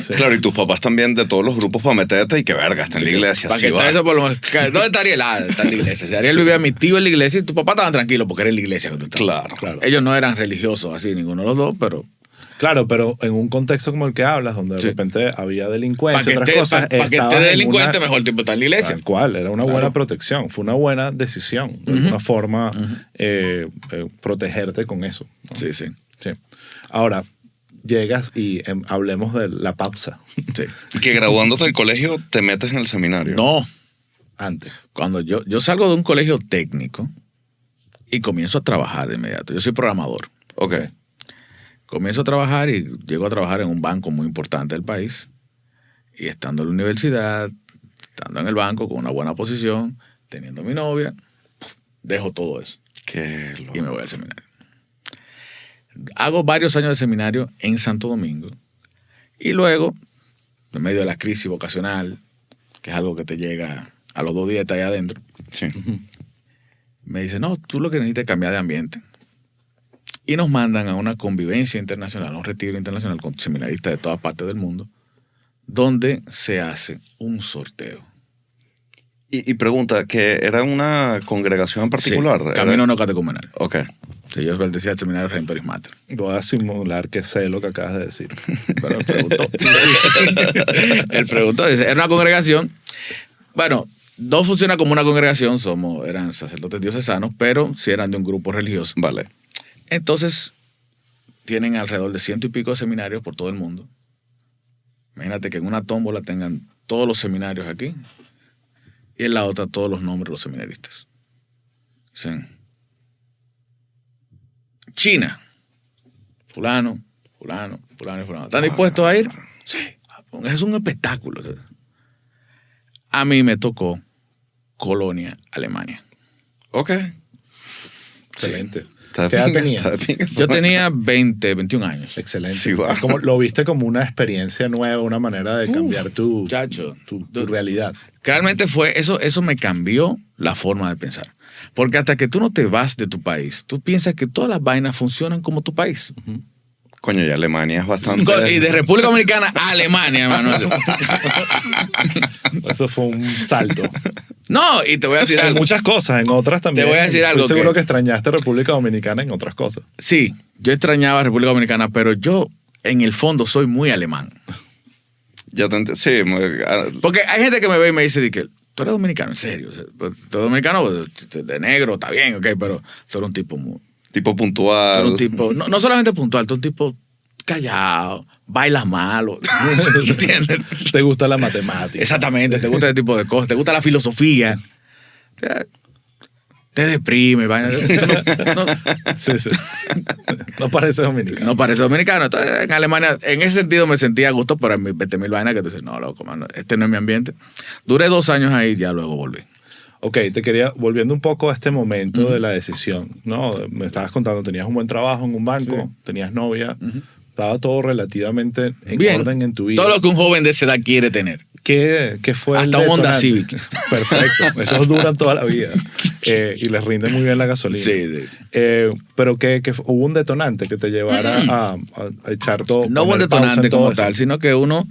Sí. Claro, y tus papás también de todos los grupos para meterte y que verga, está en la iglesia. Para Así que va. esté eso por lo menos. ¿Dónde está Ariel? Está en la iglesia. Si Ariel vivía mi tío en la iglesia y tu papá estaban tranquilos porque era en la iglesia que tú estabas. Claro. Ellos no eran religiosos así, ninguno de los dos, pero Claro, pero en un contexto como el que hablas, donde de Sí. repente había para delincuencia, que otras esté, cosas, para que estabas esté en delincuente, una- mejor el tipo está en la iglesia. Tal cual, era una buena protección, fue una buena decisión, de alguna forma, protegerte con eso. ¿no? Sí, sí. Sí. Ahora, llegas y hablemos de la pausa sí. Que graduándote del colegio te metes en el seminario. No, antes. cuando yo salgo de un colegio técnico y comienzo a trabajar de inmediato. Yo soy programador. Ok. Comienzo a trabajar y llego a trabajar en un banco muy importante del país. Y estando en la universidad, estando en el banco con una buena posición, teniendo mi novia, dejo todo eso Qué y loco. me voy al seminario. Hago varios años de seminario en Santo Domingo. Y luego, en medio de la crisis vocacional, que es algo que te llega a los 2 días, está ahí adentro, Sí. me dice, no, tú lo que necesitas es cambiar de ambiente. Y nos mandan a una convivencia internacional, a un retiro internacional con seminaristas de todas partes del mundo, donde se hace un sorteo. Y pregunta, ¿que era una congregación en particular? Sí, ¿Era- Camino No Catecumenal. Ok. Sí, yo decía el seminario Redentoris Mater. Voy a simular que sé lo que acabas de decir. Pero él preguntó. Él preguntó. Dice, era una congregación. Bueno, no funciona como una congregación, eran sacerdotes diocesanos, pero sí eran de un grupo religioso. Vale. Entonces, tienen alrededor de 100 y pico de seminarios por todo el mundo. Imagínate que en una tómbola tengan todos los seminarios aquí y en la otra todos los nombres de los seminaristas. Dicen, China, fulano, fulano, fulano y fulano. ¿Están dispuestos a ir? Sí. Es un espectáculo. A mí me tocó Colonia, Alemania. Ok. Excelente. Está ¿Qué edad bien, tenías? está bien eso. Yo tenía 21 años. Excelente. Sí, va. Es como, lo viste como una experiencia nueva, una manera de cambiar tu Muchacho. realidad. Realmente fue eso me cambió la forma de pensar. Porque hasta que tú no te vas de tu país, tú piensas que todas las vainas funcionan como tu país. Coño, y Alemania es bastante... Y de República Dominicana a Alemania, hermano. Eso fue un salto. No, y te voy a decir En algo. muchas cosas, en otras también. Te voy a decir algo Estoy seguro que- que extrañaste República Dominicana en otras cosas. Sí, yo extrañaba a República Dominicana, pero yo en el fondo soy muy alemán. Sí, Porque hay gente que me ve y me dice, di que tú eres dominicano, en serio. O sea, tú eres dominicano de negro, está bien, ok, pero tú eres un tipo muy... tipo Tú puntual. eres un tipo, no solamente puntual, tú eres un tipo callado, bailas malo. ¿Entiendes? ¿Te gusta la matemática? Exactamente, te gusta ese tipo de cosas, te gusta la filosofía. Te deprime, vaina. Tú no, Sí, sí. No parece dominicano. no parece dominicano. Entonces, en Alemania, en ese sentido me sentía a gusto, pero en 20.000 vainas que tú dices, no, loco, mano, este no es mi ambiente. Duré 2 años ahí y ya luego volví. Ok, te quería, volviendo un poco a este momento de la decisión, ¿no? Me estabas contando, tenías un buen trabajo en un banco, tenías novia, estaba todo relativamente en Bien, orden en tu vida. todo lo que un joven de esa edad quiere tener. ¿Qué fue Hasta el un Honda detonante? Civic. Perfecto, esos duran toda la vida y les rinde muy bien la gasolina. Sí, sí. Pero que hubo un detonante que te llevara a echar todo. No hubo un poner pausa en detonante todo como eso. tal, sino que uno,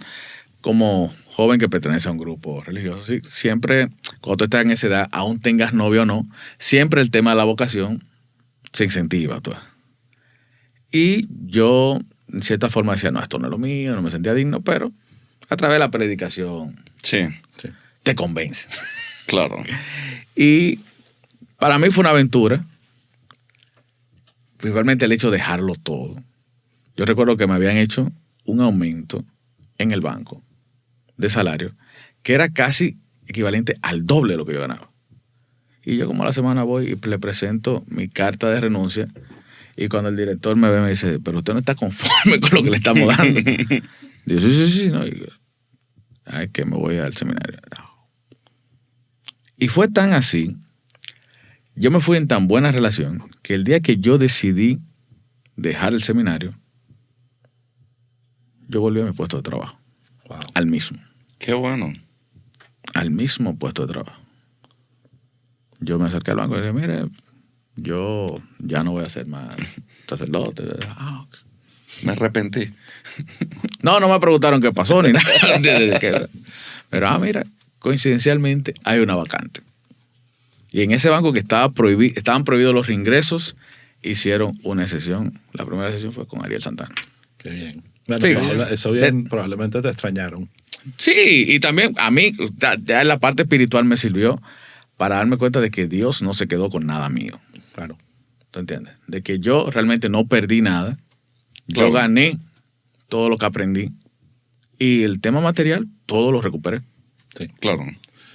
como joven que pertenece a un grupo religioso, sí, siempre, cuando tú estás en esa edad, aún tengas novio o no, siempre el tema de la vocación se incentiva. Tú. Y yo, en cierta forma, decía, no, esto no es lo mío, no me sentía digno, pero a través de la predicación Sí, te convence. claro. Y para mí fue una aventura, principalmente el hecho de dejarlo todo. Yo recuerdo que me habían hecho un aumento en el banco de salario que era casi equivalente al doble de lo que yo ganaba. Y yo como a la semana voy y le presento mi carta de renuncia y cuando el director me ve me dice, pero usted no está conforme con lo que le estamos dando. Digo, sí. No. Y, ay, que me voy al seminario. No. Y fue tan así Yo me fui en tan buena relación que el día que yo decidí dejar el seminario, yo volví a mi puesto de trabajo. Wow. Al mismo. Qué bueno. Al mismo puesto de trabajo. Yo me acerqué al banco y dije, mire, yo ya no voy a ser más sacerdote. Ok. Me arrepentí. No me preguntaron qué pasó ni nada. Pero, mira, coincidencialmente hay una vacante. Y en ese banco que estaban prohibidos los reingresos, hicieron una sesión. La primera sesión fue con Ariel Santana. Qué bien. Bueno, Sí. eso bien, probablemente te extrañaron. Sí, y también a mí, ya en la parte espiritual me sirvió para darme cuenta de que Dios no se quedó con nada mío. Claro. ¿Tú entiendes? De que yo realmente no perdí nada. Claro. Yo gané todo lo que aprendí. Y el tema material, todo lo recuperé. Sí. Claro.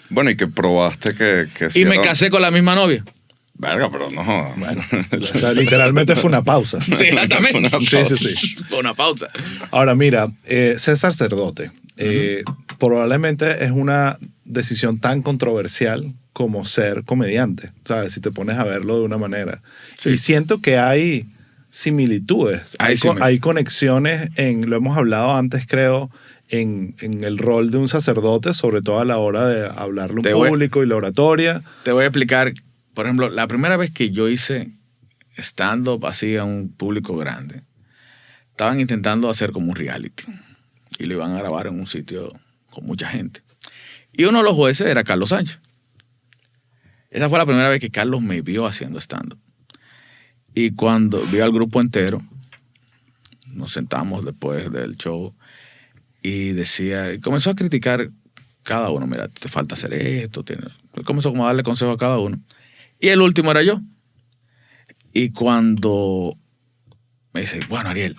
Bueno, y que probaste que Y me casé con la misma novia. Verga, pero no. Bueno, o sea, literalmente fue una pausa. Sí, exactamente. Sí. Fue una pausa. Ahora, mira, ser sacerdote probablemente es una decisión tan controversial como ser comediante, ¿sabes? Si te pones a verlo de una manera. Sí. Y siento que hay similitudes, hay conexiones lo hemos hablado antes, creo, en el rol de un sacerdote, sobre todo a la hora de hablarle a un público y la oratoria. Te voy a explicar, por ejemplo, la primera vez que yo hice stand-up así a un público grande, estaban intentando hacer como un reality y lo iban a grabar en un sitio con mucha gente. Y uno de los jueces era Carlos Sánchez. Esa fue la primera vez que Carlos me vio haciendo stand-up. Y cuando vio al grupo entero, nos sentamos después del show y comenzó a criticar cada uno. Mira, te falta hacer esto. Comenzó como a darle consejo a cada uno. Y el último era yo. Y cuando me dice, bueno, Ariel,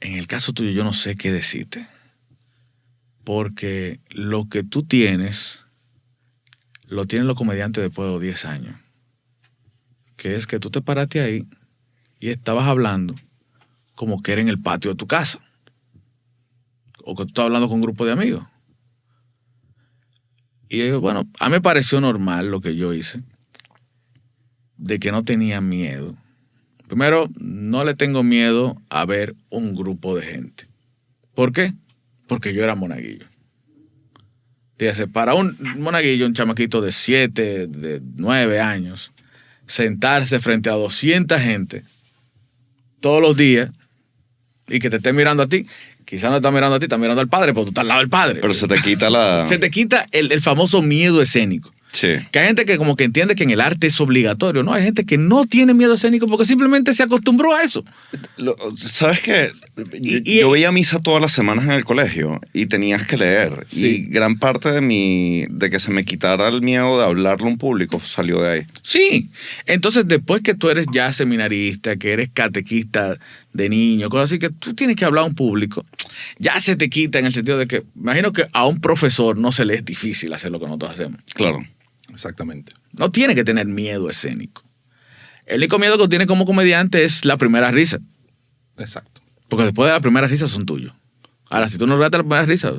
en el caso tuyo yo no sé qué decirte. Porque lo que tú tienes, lo tienen los comediantes después de los 10 años. Que es que tú te paraste ahí y estabas hablando como que era en el patio de tu casa. O que tú estabas hablando con un grupo de amigos. Y bueno, a mí me pareció normal lo que yo hice. De que no tenía miedo. Primero, no le tengo miedo a ver un grupo de gente. ¿Por qué? Porque yo era monaguillo. Fíjate, para un monaguillo, un chamaquito de 7, de 9 años, sentarse frente a 200 gente todos los días y que te esté mirando a ti, quizás no está mirando a ti, está mirando al padre, porque tú estás al lado del padre. Pero se te quita Se te quita el famoso miedo escénico. Sí. Que hay gente que como que entiende que en el arte es obligatorio, ¿no? Hay gente que no tiene miedo escénico porque simplemente se acostumbró a eso. ¿Sabes qué? Yo veía misa todas las semanas en el colegio y tenías que leer. Sí. Y gran parte de que se me quitara el miedo de hablarle a un público salió de ahí. Sí. Entonces, después que tú eres ya seminarista, que eres catequista de niño, cosas así, que tú tienes que hablar a un público, ya se te quita en el sentido de que, imagino que a un profesor no se le es difícil hacer lo que nosotros hacemos. Claro. Exactamente. No tiene que tener miedo escénico. El único miedo que tú tienes como comediante es la primera risa. Exacto. Porque después de la primera risa son tuyos. Ahora, si tú no lograste la primera risa...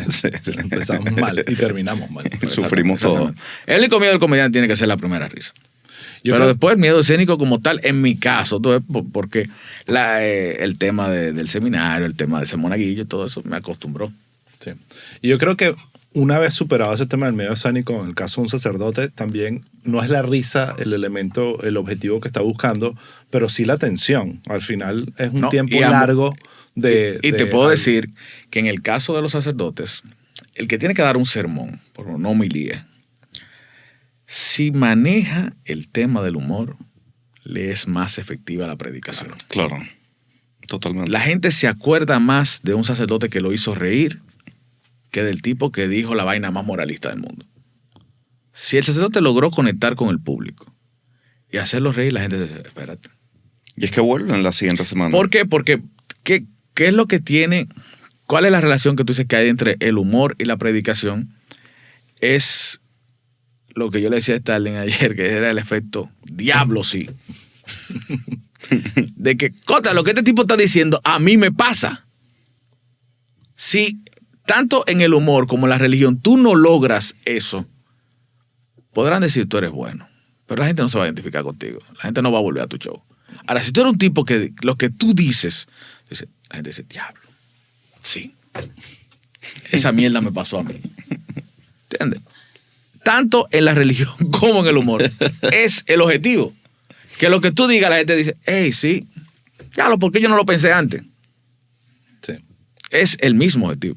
Sí. Empezamos mal y terminamos mal. Sufrimos todo. El único miedo del comediante tiene que ser la primera risa. Pero después el miedo escénico como tal, en mi caso, todo es porque el tema del seminario, el tema de ser monaguillo, todo eso me acostumbró. Sí. Y yo creo que una vez superado ese tema del miedo escénico, en el caso de un sacerdote, también no es la risa el elemento, el objetivo que está buscando, pero sí la tensión. Al final es un tiempo largo de... Y te puedo decir que en el caso de los sacerdotes, el que tiene que dar un sermón, por no homilía, si maneja el tema del humor, le es más efectiva la predicación. Claro, totalmente. La gente se acuerda más de un sacerdote que lo hizo reír que del tipo que dijo la vaina más moralista del mundo. Si el sacerdote logró conectar con el público y hacerlo reír, la gente dice, espérate. Y es que vuelven la siguiente semana. ¿Por qué? Porque ¿qué es lo que tiene? ¿Cuál es la relación que tú dices que hay entre el humor y la predicación? Es lo que yo le decía a Stalin ayer, que era el efecto diablo, sí. De que, Cota, lo que este tipo está diciendo, a mí me pasa. Si tanto en el humor como en la religión tú no logras eso, podrán decir tú eres bueno, pero la gente no se va a identificar contigo. La gente no va a volver a tu show. Ahora, si tú eres un tipo que lo que tú dices, la gente dice, diablo, sí. Esa mierda me pasó a mí. ¿Entiendes? Tanto en la religión como en el humor. Es el objetivo. Que lo que tú digas, la gente dice, hey, sí, claro, ¿por qué yo no lo pensé antes? Sí. Es el mismo objetivo.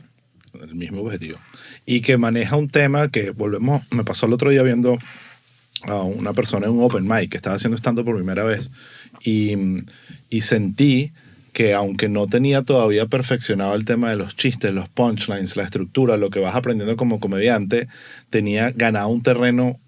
El mismo objetivo. Y que maneja un tema que me pasó el otro día viendo a una persona en un open mic que estaba haciendo stand-up por primera vez y sentí que aunque no tenía todavía perfeccionado el tema de los chistes, los punchlines, la estructura, lo que vas aprendiendo como comediante, tenía ganado un terreno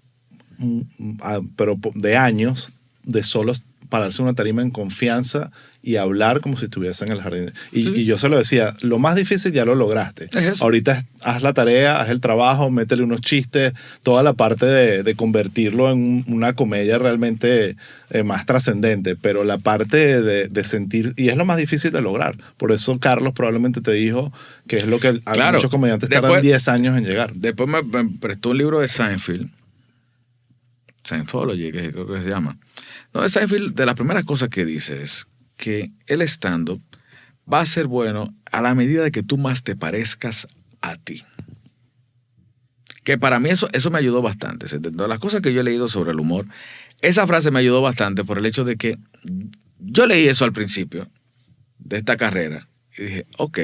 pero de años de solo pararse en una tarima en confianza y hablar como si estuviese en el jardín. Y yo se lo decía, lo más difícil ya lo lograste. Es eso. Ahorita haz la tarea, haz el trabajo, métele unos chistes, toda la parte de convertirlo en una comedia realmente más trascendente, pero la parte de sentir, y es lo más difícil de lograr. Por eso Carlos probablemente te dijo que es lo que muchos comediantes tardan 10 años en llegar. Después me prestó un libro de Seinfeld, Scientology, que creo que se llama. No, Seinfeld, de las primeras cosas que dice es que el stand-up va a ser bueno a la medida de que tú más te parezcas a ti. Que para mí eso me ayudó bastante. De las cosas que yo he leído sobre el humor, esa frase me ayudó bastante por el hecho de que yo leí eso al principio de esta carrera y dije, ok,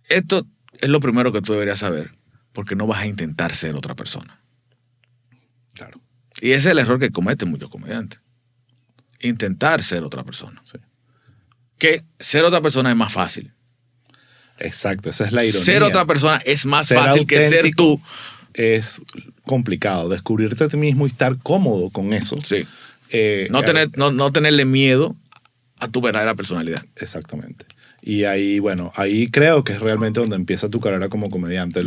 esto es lo primero que tú deberías saber porque no vas a intentar ser otra persona. Claro. Y ese es el error que cometen muchos comediantes. Intentar ser otra persona. Sí. Que ser otra persona es más fácil. Exacto, esa es la ironía. Ser otra persona es más fácil que ser tú. Es complicado. Descubrirte a ti mismo y estar cómodo con eso. Sí. No tenerle miedo a tu verdadera personalidad. Exactamente. Y ahí, bueno, ahí creo que es realmente donde empieza tu carrera como comediante.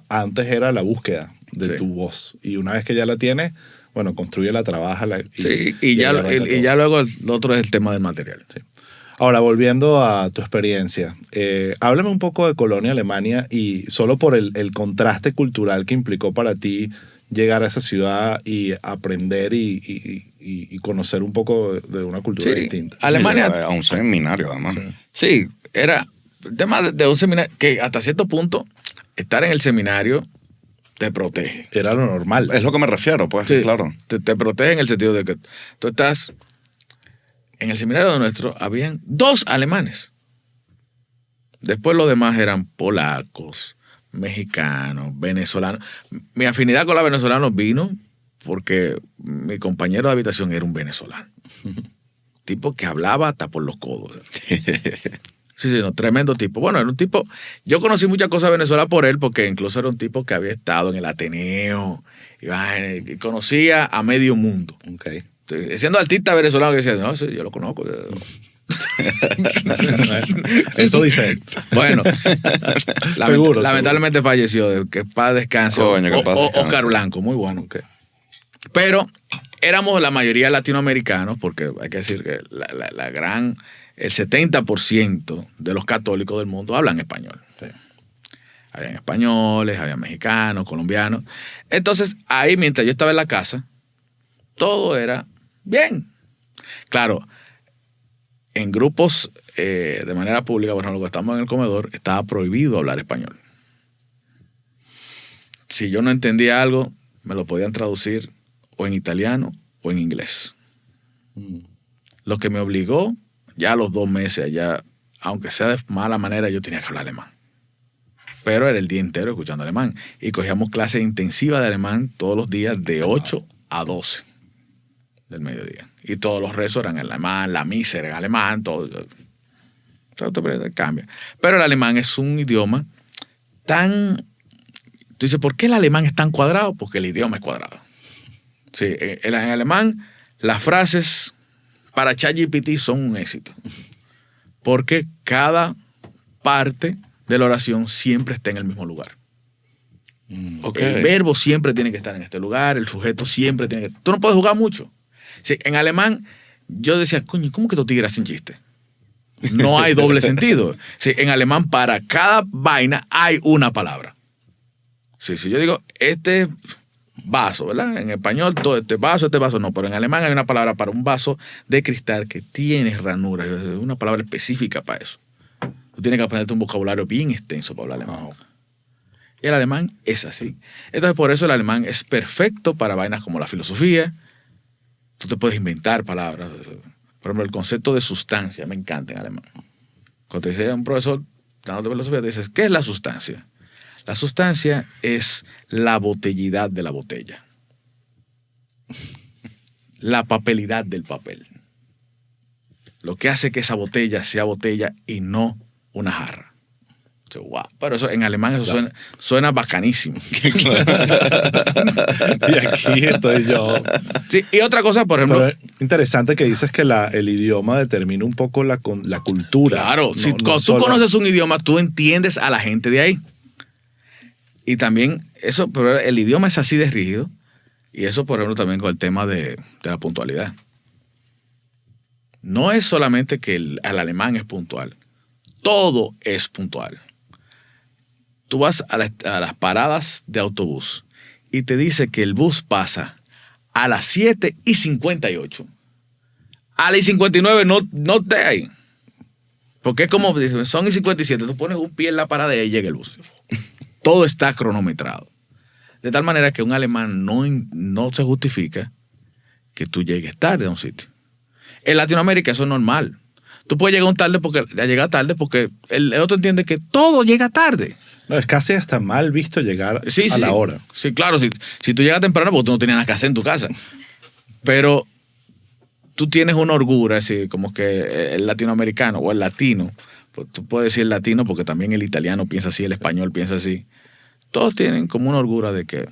Antes era la búsqueda de tu voz. Y una vez que ya la tienes, bueno, construyela, trabájala. Y ya luego lo otro es el tema del material. Sí. Ahora, volviendo a tu experiencia, háblame un poco de Colonia, Alemania, y solo por el contraste cultural que implicó para ti llegar a esa ciudad y aprender y conocer un poco de una cultura distinta. Alemania. A un seminario, además. Sí, era el tema de un seminario que hasta cierto punto estar en el seminario te protege. Era lo normal. Es lo que me refiero, pues, sí, claro. Te protege en el sentido de que tú estás... En el seminario nuestro habían 2 alemanes. Después los demás eran polacos, mexicanos, venezolanos. Mi afinidad con los venezolanos vino porque mi compañero de habitación era un venezolano. Tipo que hablaba hasta por los codos. Sí, no, tremendo tipo. Bueno, era un tipo... Yo conocí muchas cosas de Venezuela por él porque incluso era un tipo que había estado en el Ateneo y conocía a medio mundo. Okay. Siendo artista venezolano que decía, no, sí, yo lo conozco. Eso dice él. Bueno, lamentablemente seguro. Falleció, que para descanso. Oscar Blanco, muy bueno. Okay. Pero éramos la mayoría latinoamericanos, porque hay que decir que el 70% de los católicos del mundo hablan español. Sí. Habían españoles, había mexicanos, colombianos. Entonces, ahí mientras yo estaba en la casa, todo era bien. Claro, en grupos de manera pública, por ejemplo, cuando estábamos en el comedor, estaba prohibido hablar español. Si yo no entendía algo, me lo podían traducir o en italiano o en inglés. Lo que me obligó, ya a los 2 meses, ya, aunque sea de mala manera, yo tenía que hablar alemán. Pero era el día entero escuchando alemán. Y cogíamos clases intensivas de alemán todos los días de 8 a 12 del mediodía. Y todos los rezos eran en alemán, la misa era en alemán, todo. Cambia. Pero el alemán es un idioma tan... Tú dices, ¿por qué el alemán es tan cuadrado? Porque el idioma es cuadrado. Sí, en alemán las frases para ChatGPT son un éxito. Porque cada parte de la oración siempre está en el mismo lugar. Okay. El verbo siempre tiene que estar en este lugar, el sujeto siempre tiene que... Tú no puedes jugar mucho. Sí, en alemán yo decía, coño, ¿cómo que tu tigre hacen chiste? No hay doble sentido. Sí, en alemán para cada vaina hay una palabra. Sí, yo digo, vaso, ¿verdad? En español, todo este vaso no, pero en alemán hay una palabra para un vaso de cristal que tiene ranuras, es una palabra específica para eso. Tú tienes que aprenderte un vocabulario bien extenso para hablar alemán. Y el alemán es así. Entonces, por eso el alemán es perfecto para vainas como la filosofía. Tú te puedes inventar palabras. Por ejemplo, el concepto de sustancia me encanta en alemán. Cuando te dice un profesor dándote filosofía, te dices, ¿qué es la sustancia? La sustancia es la botellidad de la botella. La papelidad del papel. Lo que hace que esa botella sea botella y no una jarra. Wow. Pero eso en alemán eso suena bacanísimo. Y aquí estoy yo. Sí, y otra cosa, por ejemplo. Pero interesante que dices que el idioma determina un poco la cultura. Claro, si cuando tú conoces un idioma, tú entiendes a la gente de ahí. Y también eso, pero el idioma es así de rígido. Y eso, por ejemplo, también con el tema de la puntualidad. No es solamente que el alemán es puntual. Todo es puntual. Tú vas a las paradas de autobús y te dice que el bus pasa a las 7:58. A las 59 no esté ahí. Porque es como, son y 57, tú pones un pie en la parada y ahí llega el bus. Todo está cronometrado. De tal manera que un alemán no se justifica que tú llegues tarde a un sitio. En Latinoamérica eso es normal. Tú puedes llegar tarde porque el otro entiende que todo llega tarde. No, es casi hasta mal visto llegar a la hora. Sí, claro. Si tú llegas temprano, porque tú no tenías nada que hacer en tu casa. Pero tú tienes una holgura, así como que el latinoamericano o el latino, pues tú puedes decir latino porque también el italiano piensa así, el español piensa así. Todos tienen como una holgura de que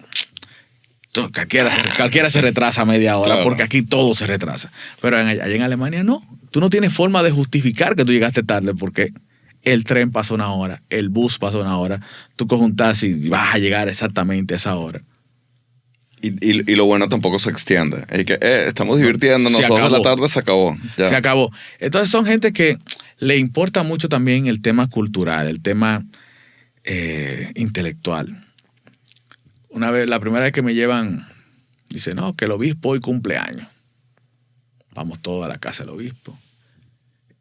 cualquiera se retrasa media hora, claro, porque aquí todo se retrasa. Pero allá en Alemania no. Tú no tienes forma de justificar que tú llegaste tarde porque el tren pasó una hora, el bus pasó una hora, tú coges un taxi y vas a llegar exactamente a esa hora. Y lo bueno tampoco se extiende. Es que estamos divirtiéndonos, 2 de la tarde se acabó. Ya. Se acabó. Entonces son gente que le importa mucho también el tema cultural, el tema intelectual. Una vez, la primera vez que me llevan, dice, no, que el obispo hoy cumpleaños. Vamos todos a la casa del obispo.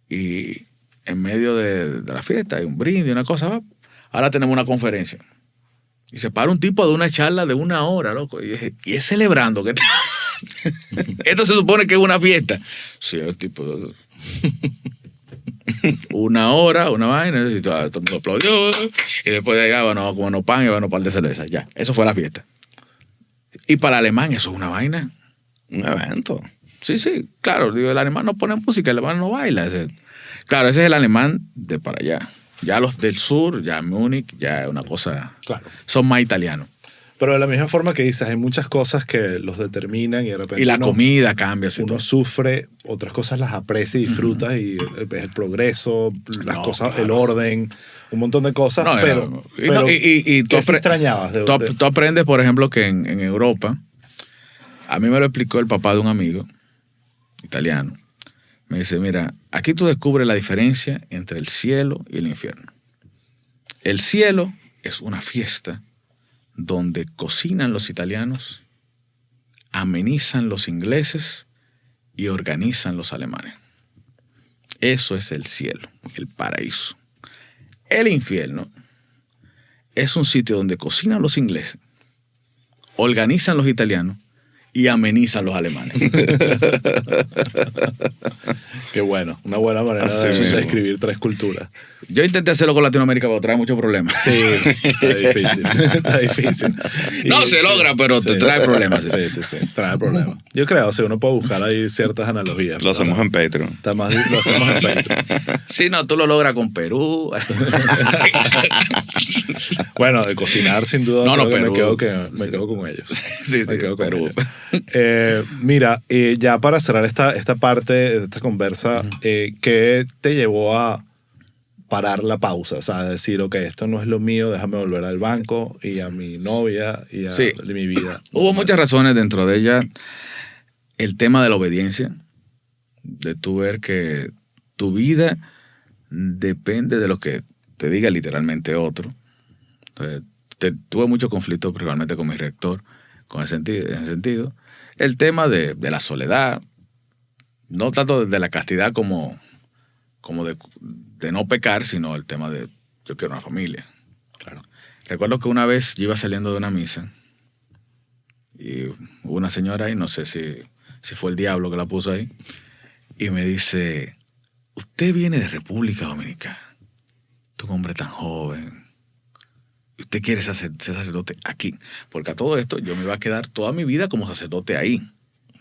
Y en medio de la fiesta hay un brindis, una cosa. Ahora tenemos una conferencia. Y se para un tipo de una charla de 1 hora, loco. Y es celebrando. Que esto se supone que es una fiesta. Sí, el tipo... 1 hora, una vaina. Y todo el mundo aplaudió. Y después de allá, bueno, como no pan y bueno, par de cerveza. Ya, eso fue la fiesta. Y para el alemán eso es una vaina. Un evento. Sí, claro. Digo, el alemán no pone música, el alemán no baila. Claro, ese es el alemán de para allá. Ya los del sur, ya Múnich, ya es una cosa... Claro. Son más italianos. Pero de la misma forma que dices, hay muchas cosas que los determinan y de repente... Y la comida cambia. Uno sufre, otras cosas las aprecia y disfruta y el progreso, las cosas, claro, el orden, un montón de cosas, pero y tú extrañabas? Tú aprendes, por ejemplo, que en Europa, a mí me lo explicó el papá de un amigo italiano. Me dice, mira, aquí tú descubres la diferencia entre el cielo y el infierno. El cielo es una fiesta donde cocinan los italianos, amenizan los ingleses y organizan los alemanes. Eso es el cielo, el paraíso. El infierno es un sitio donde cocinan los ingleses, organizan los italianos y amenizan los alemanes. Qué bueno, una buena manera de describir 3 culturas. Yo intenté hacerlo con Latinoamérica, pero trae muchos problemas. Sí, está difícil. Está difícil. No se logra, pero te trae problemas. Sí, trae problemas. Yo creo, uno puede buscar ahí ciertas analogías. Lo hacemos en Patreon. Lo hacemos en Patreon. Sí, no, tú lo logras con Perú. Bueno, de cocinar, sin duda, Perú. Me quedo con ellos. Sí, quedo con Perú. Mira, ya para cerrar esta parte de esta conversa, ¿qué te llevó a parar la pausa? O sea, decir, ok, esto no es lo mío, déjame volver al banco y a mi novia y a mi vida. Hubo muchas razones, dentro de ellas el tema de la obediencia, de tú ver que tu vida depende de lo que te diga literalmente otro. Entonces, tuve mucho conflicto principalmente con mi rector, en ese sentido. El tema de la soledad, no tanto de la castidad como de no pecar, sino el tema de yo quiero una familia. Claro. Recuerdo que una vez yo iba saliendo de una misa y hubo una señora ahí, no sé si fue el diablo que la puso ahí, y me dice, usted viene de República Dominicana, tú un hombre tan joven, y usted quiere ser sacerdote aquí, porque a todo esto yo me iba a quedar toda mi vida como sacerdote ahí,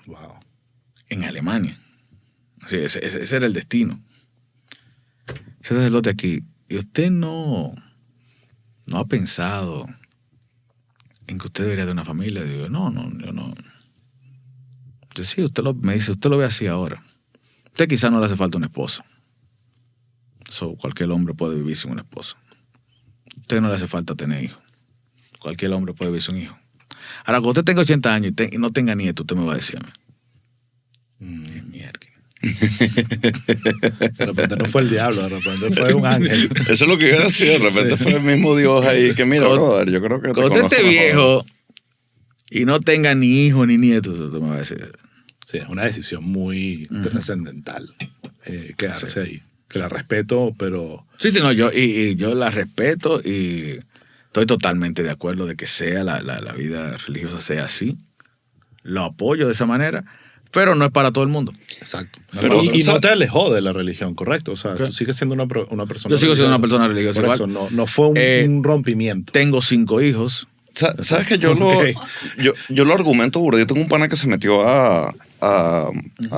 Wow. en Alemania. Así, ese era el destino. Ser sacerdote aquí. Y usted no ha pensado en que usted debería de una familia. Digo, no, yo no. Entonces, sí, me dice, usted lo ve así ahora. Usted quizás no le hace falta una esposa. Cualquier hombre puede vivir sin una esposa. Usted no le hace falta tener hijos. Cualquier hombre puede vivir sin un hijo. Ahora, cuando usted tenga 80 años y no tenga nieto, usted me va a decir a mí. Mierda. De repente no fue el diablo, de repente fue un ángel. Eso es lo que iba a decir. De repente fue el mismo Dios ahí que mira, brother, yo creo que cuando usted esté viejo y no tenga ni hijo ni nieto, usted me va a decir. Sí, es una decisión muy trascendental quedarse ahí. Que la respeto, pero... Sí, no, yo la respeto y estoy totalmente de acuerdo de que sea la vida religiosa sea así. Lo apoyo de esa manera, pero no es para todo el mundo. Exacto. Pero, y no te alejó de la religión, ¿correcto? O sea, tú sigues siendo una persona. Yo sigo siendo una persona religiosa. Por eso no fue un rompimiento. Tengo 5 hijos. ¿Sabes que yo lo argumento, burro? Yo tengo un pana que se metió a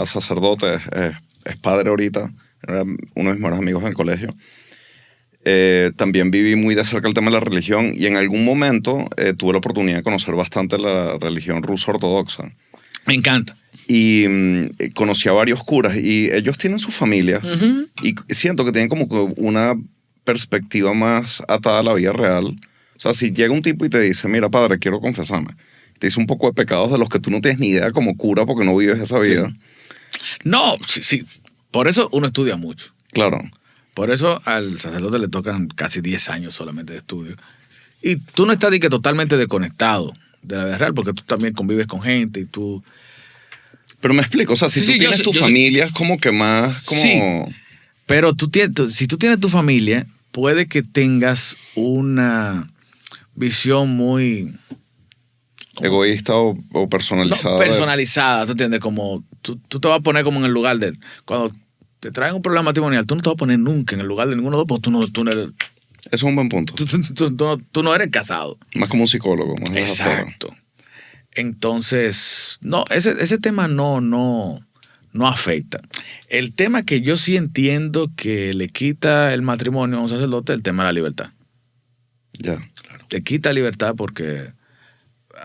sacerdote, es padre ahorita, era uno de mis mejores amigos en el colegio. También viví muy de cerca el tema de la religión y en algún momento tuve la oportunidad de conocer bastante la religión ruso ortodoxa. Me encanta. Y conocí a varios curas y ellos tienen sus familias y siento que tienen como que una perspectiva más atada a la vida real. O sea, si llega un tipo y te dice, mira, padre, quiero confesarme, te dice un poco de pecados de los que tú no tienes ni idea como cura porque no vives esa vida. Sí. No, sí. Por eso uno estudia mucho. Claro. Por eso al sacerdote le tocan casi 10 años solamente de estudio. Y tú no estás totalmente desconectado de la vida real porque tú también convives con gente y tú... Pero me explico, o sea, si tú tienes tu familia es como que más... Como... Sí, pero si tú tienes tu familia, puede que tengas una visión muy... egoísta o personalizada. No, personalizada, ¿tú entiendes? Como tú te vas a poner como en el lugar de... Cuando te traen un problema matrimonial, tú no te vas a poner nunca en el lugar de ninguno de los dos porque tú no eres... Eso es un buen punto. Tú no eres casado. Más como un psicólogo. Más exacto. Entonces, no, ese tema no afecta. El tema que yo sí entiendo que le quita el matrimonio a un sacerdote es el tema de la libertad. Ya, claro. Te quita libertad porque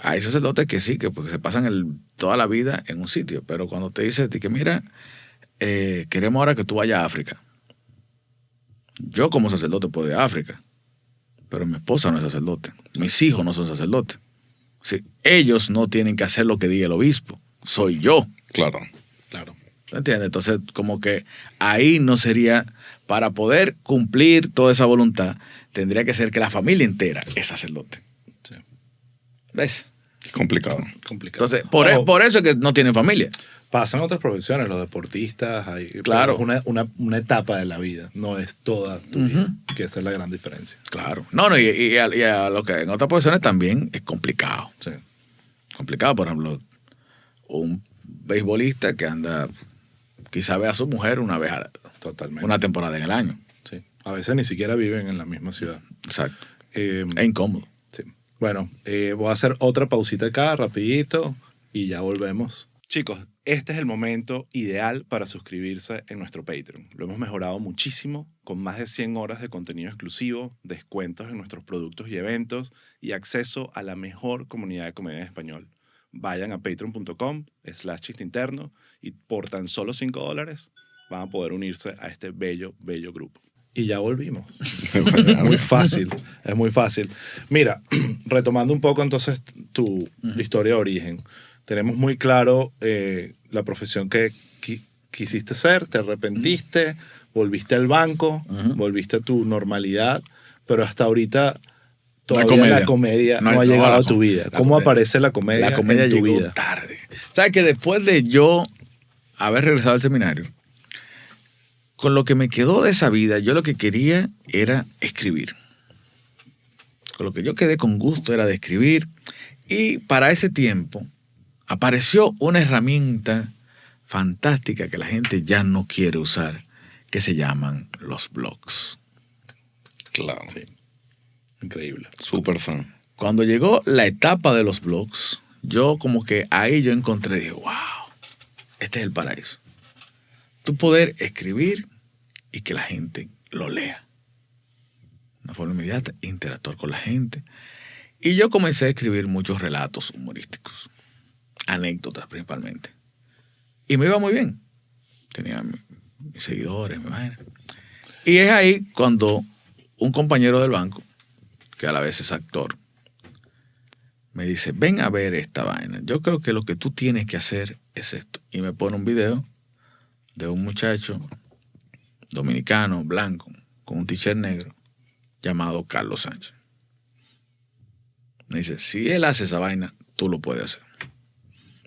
hay sacerdotes que sí, que porque se pasan toda la vida en un sitio, pero cuando te dice que mira, queremos ahora que tú vayas a África. Yo como sacerdote puedo ir a África, pero mi esposa no es sacerdote, mis hijos no son sacerdotes. Sí, ellos no tienen que hacer lo que diga el obispo, soy yo. Claro. ¿Entiendes? Entonces, como que ahí no sería, para poder cumplir toda esa voluntad, tendría que ser que la familia entera es sacerdote. Sí. ¿Ves? Complicado. Entonces, por eso es que no tienen familia. Pasan otras profesiones, los deportistas, claro. Es una etapa de la vida, no es toda tu vida, que esa es la gran diferencia. Claro. Y a lo que en otras profesiones también es complicado. Sí. Complicado, por ejemplo, un beisbolista que anda, quizá ve a su mujer una vez Totalmente. una temporada en el año. Sí. A veces ni siquiera viven en la misma ciudad. Exacto. Es incómodo. Sí. Bueno, voy a hacer otra pausita acá, rapidito, y ya volvemos. Chicos, este es el momento ideal para suscribirse en nuestro Patreon. Lo hemos mejorado muchísimo, con más de 100 horas de contenido exclusivo, descuentos en nuestros productos y eventos y acceso a la mejor comunidad de comedia en español. Vayan a patreon.com/chisteinterno y por tan solo $5 van a poder unirse a este bello grupo. Y ya volvimos. Es muy fácil, es muy fácil. Mira, retomando un poco entonces tu historia de origen, tenemos muy claro la profesión que quisiste ser, te arrepentiste, volviste al banco, volviste a tu normalidad, pero hasta ahorita, todavía la comedia no ha llegado a tu vida. ¿Cómo aparece la comedia en tu llegó vida? Tarde. ¿Sabes que después de yo haber regresado al seminario, con lo que me quedó de esa vida, yo lo que quería era escribir. Con lo que yo quedé con gusto era de escribir. Y para ese tiempo apareció una herramienta fantástica que la gente ya no quiere usar, que se llaman los blogs. Claro. Sí. Increíble. Súper fan. Cuando llegó la etapa de los blogs, yo como que ahí yo encontré, dije, wow, este es el paraíso. Tú poder escribir y que la gente lo lea. Una forma inmediata, interactuar con la gente. Y yo comencé a escribir muchos relatos humorísticos, anécdotas principalmente. Y me iba muy bien. Tenía mis seguidores, mi vaina. Y es ahí cuando un compañero del banco, que a la vez es actor, me dice, ven a ver esta vaina. Yo creo que lo que tú tienes que hacer es esto. Y me pone un video de un muchacho dominicano, blanco, con un t-shirt negro, llamado Carlos Sánchez. Me dice, si él hace esa vaina, tú lo puedes hacer.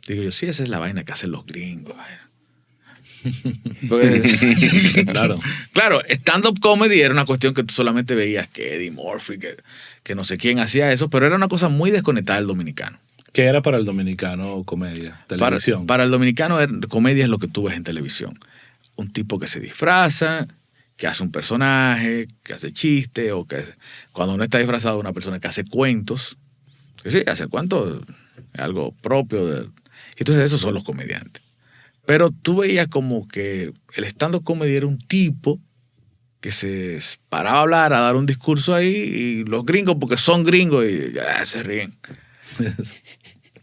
Digo yo, sí, esa es la vaina que hacen los gringos. Pues, claro, stand-up comedy era una cuestión que tú solamente veías que Eddie Murphy, que no sé quién hacía eso, pero era una cosa muy desconectada del dominicano. ¿Qué era para el dominicano comedia? Televisión. Para el dominicano comedia es lo que tú ves en televisión. Un tipo que se disfraza, que hace un personaje, que hace chiste, o que cuando uno está disfrazado, una persona que hace cuentos. Que sí, hacer cuentos es algo propio de... Entonces esos son los comediantes. Pero tú veías como que el stand-up comedy era un tipo que se paraba a hablar, a dar un discurso ahí, y los gringos, porque son gringos, y ya se ríen.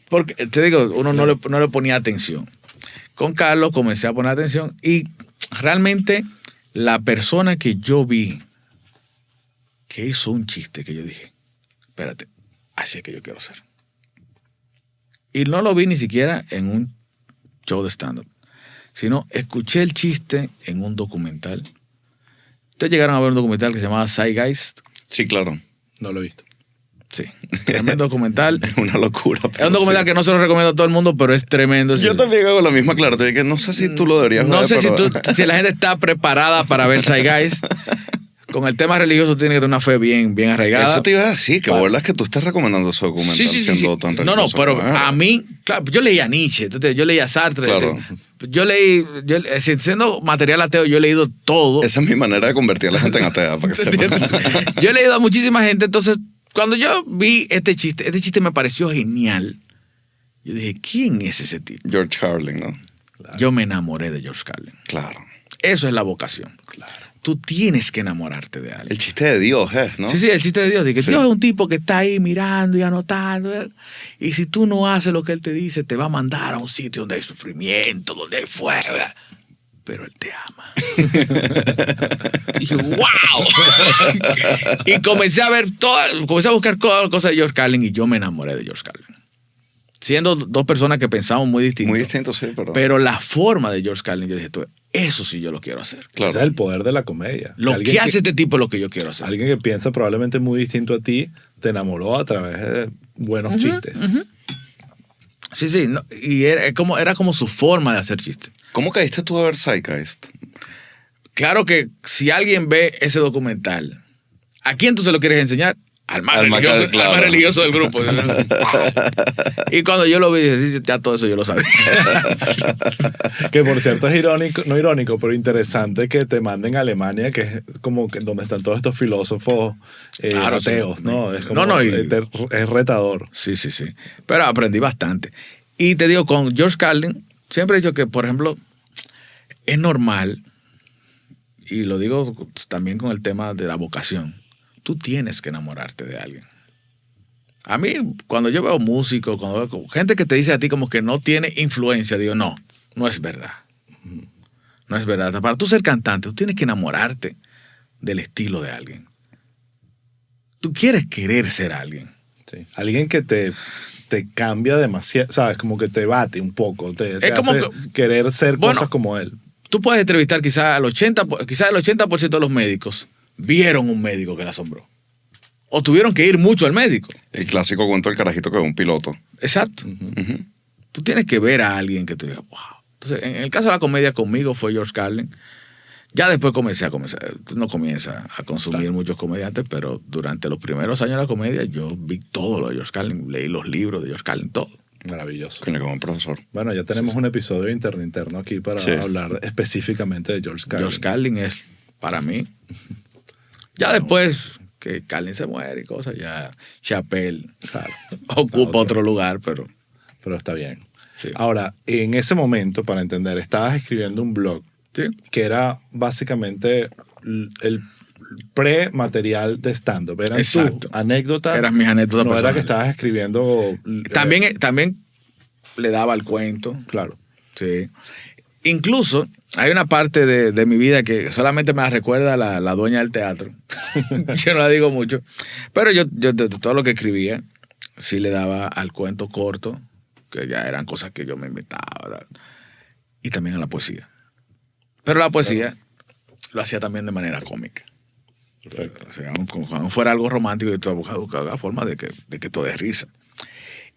Porque, te digo, uno no le ponía atención. Con Carlos comencé a poner atención y realmente la persona que yo vi que hizo un chiste que yo dije, espérate, así es que yo quiero ser. Y no lo vi ni siquiera en un show de stand-up, sino escuché el chiste en un documental. ¿Ustedes llegaron a ver un documental que se llamaba Zeitgeist? Sí, claro. No lo he visto. Sí, tremendo documental. Es una locura. Es un documental que no se lo recomiendo a todo el mundo, pero es tremendo. Yo también hago la misma aclaración, que no sé si tú lo deberías ver. No sé pero... si la gente está preparada para ver Zeitgeist. Con el tema religioso tiene que tener una fe bien arraigada. Eso te iba a decir, que verdad es que tú estás recomendando ese documental siendo tan religioso. No, pero a mí, claro, yo leía Nietzsche, yo leía Sartre. Claro. Siendo material ateo, yo he leído todo. Esa es mi manera de convertir a la gente en atea, para que sepan. Yo he leído a muchísima gente, entonces, cuando yo vi este chiste me pareció genial. Yo dije, ¿quién es ese tipo? George Carlin, ¿no? Claro. Yo me enamoré de George Carlin. Claro. Eso es la vocación. Claro. Tú tienes que enamorarte de alguien. El chiste de Dios, ¿no? Sí, el chiste de Dios. De que Dios es un tipo que está ahí mirando y anotando. Y si tú no haces lo que Él te dice, te va a mandar a un sitio donde hay sufrimiento, donde hay fuego. Pero Él te ama. Y dije, ¡wow! Y comencé a buscar cosas de George Carlin y yo me enamoré de George Carlin. Siendo dos personas que pensamos muy distintos. Muy distintos, sí, pero la forma de George Carlin, yo dije, eso sí yo lo quiero hacer. Claro. Ese es el poder de la comedia. Lo que hace este tipo es lo que yo quiero hacer. Alguien que piensa probablemente muy distinto a ti, te enamoró a través de buenos chistes. Sí. No, y era como su forma de hacer chistes. ¿Cómo caíste tú a ver Zeitgeist? Claro que si alguien ve ese documental, ¿a quién tú se lo quieres enseñar? Al más religioso del grupo. Y cuando yo lo vi, dije, sí, ya todo eso yo lo sabía. Que por cierto es irónico, no irónico, pero interesante que te manden a Alemania, que es como que donde están todos estos filósofos ateos, ¿no? Es como, es retador. Sí. Pero aprendí bastante. Y te digo, con George Carlin, siempre he dicho que, por ejemplo, es normal, y lo digo también con el tema de la vocación, tú tienes que enamorarte de alguien. A mí, cuando yo veo músicos, cuando veo gente que te dice a ti como que no tiene influencia, digo, no es verdad. No es verdad. Para tú ser cantante, tú tienes que enamorarte del estilo de alguien. Tú quieres querer ser alguien. Sí. Alguien que te cambia demasiado, ¿sabes? Como que te bate un poco, te hace querer ser cosas como él. Tú puedes entrevistar quizás el 80% de los médicos vieron un médico que le asombró. o tuvieron que ir mucho al médico. El clásico cuento del carajito que es un piloto. Exacto. Ujú. Tú tienes que ver a alguien que tú digas, wow. Entonces, en el caso de la comedia conmigo fue George Carlin. Ya después no comienza a consumir muchos comediantes, pero durante los primeros años de la comedia yo vi todo lo de George Carlin, leí los libros de George Carlin, todo. Maravilloso. Coño, como un profesor. Bueno, ya tenemos un episodio interno aquí para hablar específicamente de George Carlin. George Carlin es, para mí, ya después que Carlin se muere y cosas, ya Chappelle ocupa otro lugar, pero está bien. Sí. Ahora, en ese momento, para entender, estabas escribiendo un blog que era básicamente el pre-material de stand-up. Eran tus anécdotas. Eran mis anécdotas No personales. era que estabas escribiendo... También le daba el cuento. Claro. Sí. Incluso hay una parte de mi vida que solamente me la recuerda la dueña del teatro. Yo no la digo mucho. Pero yo de todo lo que escribía, sí le daba al cuento corto, que ya eran cosas que yo me inventaba, ¿verdad? Y también a la poesía. Pero la poesía lo hacía también de manera cómica. Perfecto. O sea, cuando fuera algo romántico, yo buscaba la forma de que todo es risa.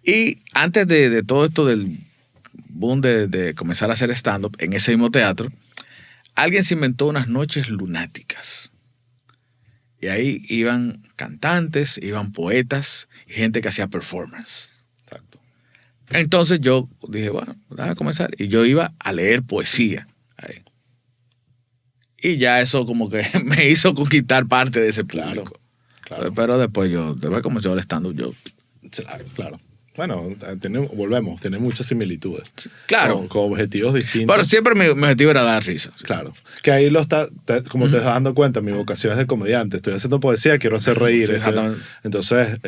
Y antes de todo esto del boom de comenzar a hacer stand-up en ese mismo teatro, alguien se inventó unas noches lunáticas. Y ahí iban cantantes, iban poetas y gente que hacía performance. Exacto. Entonces yo dije, bueno, déjame comenzar. Y yo iba a leer poesía ahí. Y ya eso como que me hizo conquistar parte de ese público. Claro. Pero después comenzó el stand-up, Claro. Bueno, volvemos, tiene muchas similitudes. Claro. Con objetivos distintos. Pero siempre mi objetivo era dar risa. Claro. Que ahí como te estás dando cuenta, mi vocación es de comediante. Estoy haciendo poesía, quiero hacer reír. Sí, exactamente. Entonces,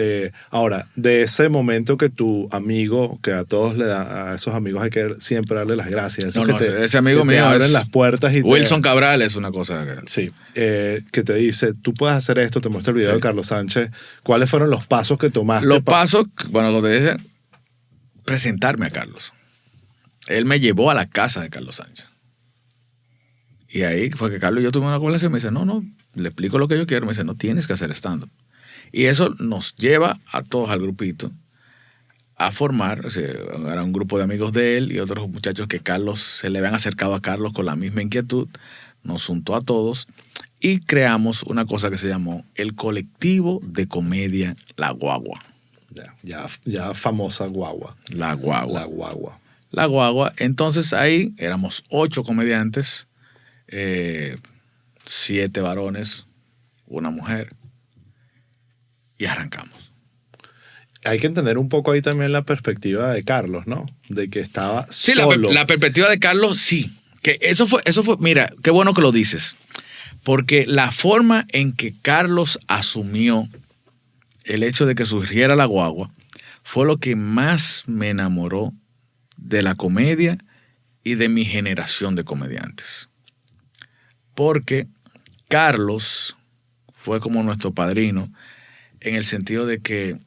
ahora, de ese momento que tu amigo, que a todos a esos amigos hay que siempre darle las gracias. Ese amigo mío abren las puertas y Wilson Cabral es una cosa. Sí. Que te dice, tú puedes hacer esto, te muestra el video de Carlos Sánchez. ¿Cuáles fueron los pasos que tomaste? Los pasos, bueno, como te dije, presentarme a Carlos. Él me llevó a la casa de Carlos Sánchez. Y ahí fue que Carlos y yo tuvimos una conversación y me dice, no, le explico lo que yo quiero. Me dice, no tienes que hacer stand-up. Y eso nos lleva a todos al grupito a formar, o sea, era un grupo de amigos de él y otros muchachos que Carlos, se le habían acercado a Carlos con la misma inquietud. Nos juntó a todos y creamos una cosa que se llamó el Colectivo de Comedia La Guagua. Ya famosa guagua. La Guagua. La guagua. La Guagua. Entonces ahí éramos 8 comediantes, 7 varones, una mujer, y arrancamos. Hay que entender un poco ahí también la perspectiva de Carlos, ¿no? De que estaba sí, solo. La perspectiva de Carlos, sí. Que eso fue, mira, qué bueno que lo dices. Porque la forma en que Carlos asumió el hecho de que surgiera La Guagua fue lo que más me enamoró de la comedia y de mi generación de comediantes. Porque Carlos fue como nuestro padrino en el sentido de que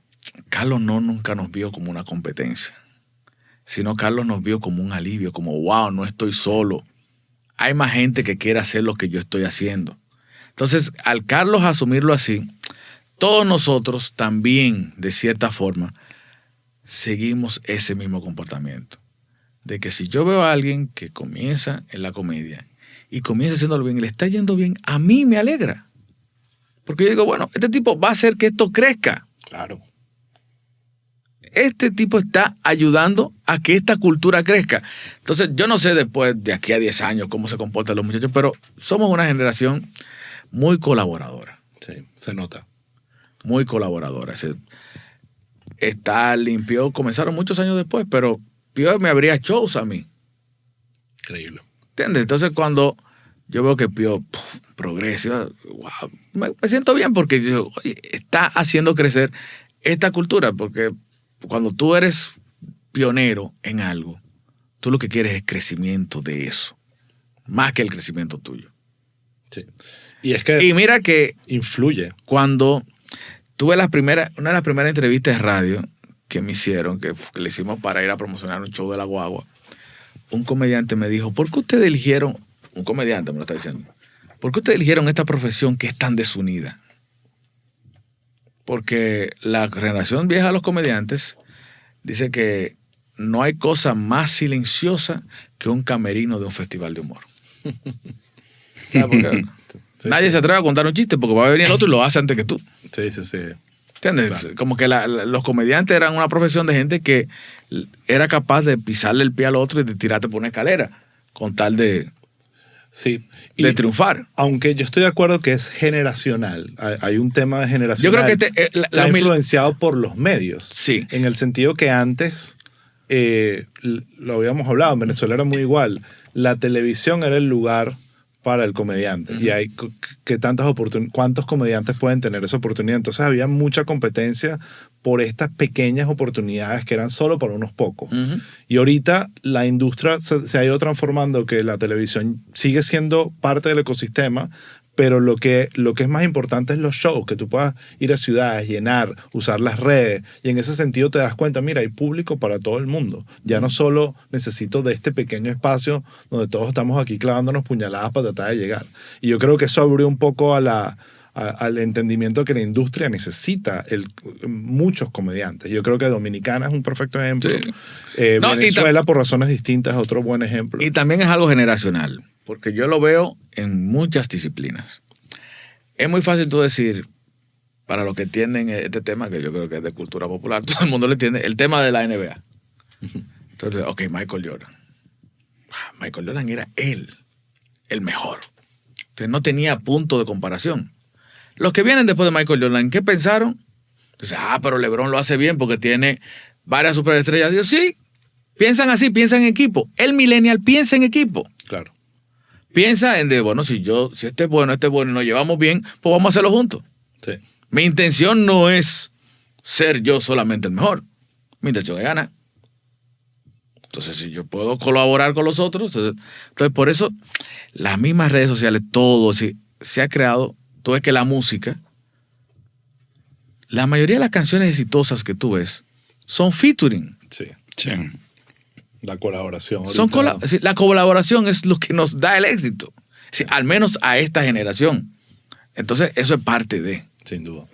Carlos nunca nos vio como una competencia, sino Carlos nos vio como un alivio, como wow, no estoy solo. Hay más gente que quiere hacer lo que yo estoy haciendo. Entonces, al Carlos asumirlo así, todos nosotros también, de cierta forma, seguimos ese mismo comportamiento. De que si yo veo a alguien que comienza en la comedia y comienza haciéndolo bien y le está yendo bien, a mí me alegra. Porque yo digo, bueno, este tipo va a hacer que esto crezca. Claro. Este tipo está ayudando a que esta cultura crezca. Entonces, yo no sé después de aquí a 10 años cómo se comportan los muchachos, pero somos una generación muy colaboradora. Sí, se nota. Muy colaboradora. Está limpio, comenzaron muchos años después, pero Pío me abría shows a mí. Increíble. ¿Entiendes? Entonces, cuando yo veo que Pío progresa, wow, me siento bien porque yo, oye, está haciendo crecer esta cultura, porque cuando tú eres pionero en algo, tú lo que quieres es crecimiento de eso, más que el crecimiento tuyo. Sí. Y es que y mira que influye. Cuando tuve una de las primeras entrevistas de radio que me hicieron, que le hicimos para ir a promocionar un show de La Guagua, un comediante me dijo, ¿por qué ustedes eligieron, un comediante me lo está diciendo, ¿por qué ustedes eligieron esta profesión que es tan desunida? Porque la generación vieja de los comediantes dice que no hay cosa más silenciosa que un camerino de un festival de humor. ¿Sabes por qué? Sí, Nadie sí. se atreve a contar un chiste porque va a venir el otro y lo hace antes que tú. Sí, sí, sí. ¿Entiendes? Claro. Como que los comediantes eran una profesión de gente que era capaz de pisarle el pie al otro y de tirarte por una escalera con tal de Sí. triunfar. Aunque yo estoy de acuerdo que es generacional, hay un tema de generacional. Yo creo que está influenciado por los medios. Sí. En el sentido que antes, lo habíamos hablado, en Venezuela era muy igual. La televisión era el lugar para el comediante. Y hay que cuántos comediantes pueden tener esa oportunidad. Entonces había mucha competencia por estas pequeñas oportunidades que eran solo para unos pocos. Y ahorita la industria se ha ido transformando, que la televisión sigue siendo parte del ecosistema, pero lo que es más importante es los shows, que tú puedas ir a ciudades, llenar, usar las redes, y en ese sentido te das cuenta, mira, hay público para todo el mundo. Ya no solo necesito de este pequeño espacio donde todos estamos aquí clavándonos puñaladas para tratar de llegar. Y yo creo que eso abrió un poco al entendimiento que la industria necesita muchos comediantes. Yo creo que Dominicana es un perfecto ejemplo. Sí. Venezuela, por razones distintas, es otro buen ejemplo. Y también es algo generacional, porque yo lo veo en muchas disciplinas. Es muy fácil tú decir, para los que entienden este tema, que yo creo que es de cultura popular, todo el mundo lo entiende, el tema de la NBA. Entonces, ok, Michael Jordan. Michael Jordan era el mejor. Entonces no tenía punto de comparación. Los que vienen después de Michael Jordan, ¿qué pensaron? Entonces, pero LeBron lo hace bien porque tiene varias superestrellas. Dios, sí, piensan así, piensan en equipo. El millennial piensa en equipo. Claro. Piensa en bueno, si este es bueno y nos llevamos bien, pues vamos a hacerlo juntos. Sí. Mi intención no es ser yo solamente el mejor. Mi intención es ganar. Entonces, si yo puedo colaborar con los otros, entonces por eso las mismas redes sociales, todo se ha creado. Tú ves que la música, la mayoría de las canciones exitosas que tú ves son featuring. Sí. Sí. La colaboración. La colaboración es lo que nos da el éxito. Sí, al menos a esta generación. Entonces, eso es parte de. Sin duda.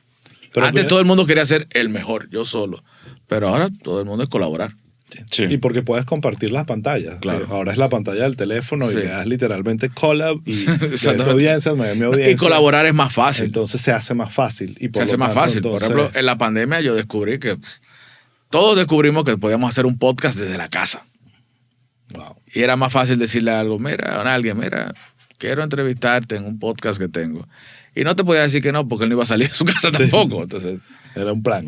Antes todo el mundo quería ser el mejor, yo solo. Pero ahora todo el mundo es colaborar. Sí. Y porque puedes compartir las pantallas. Claro. Ahora es la pantalla del teléfono y Sí. le das literalmente collab y tu Exactamente. audiencia, mi audiencia. Y colaborar es más fácil. Entonces se hace más fácil. Y Se hace más fácil. Por ejemplo, en la pandemia yo descubrí que todos descubrimos que podíamos hacer un podcast desde la casa. Wow. Y era más fácil decirle algo, a alguien, quiero entrevistarte en un podcast que tengo. Y no te podía decir que no, porque él no iba a salir de su casa tampoco. Entonces, Era un plan.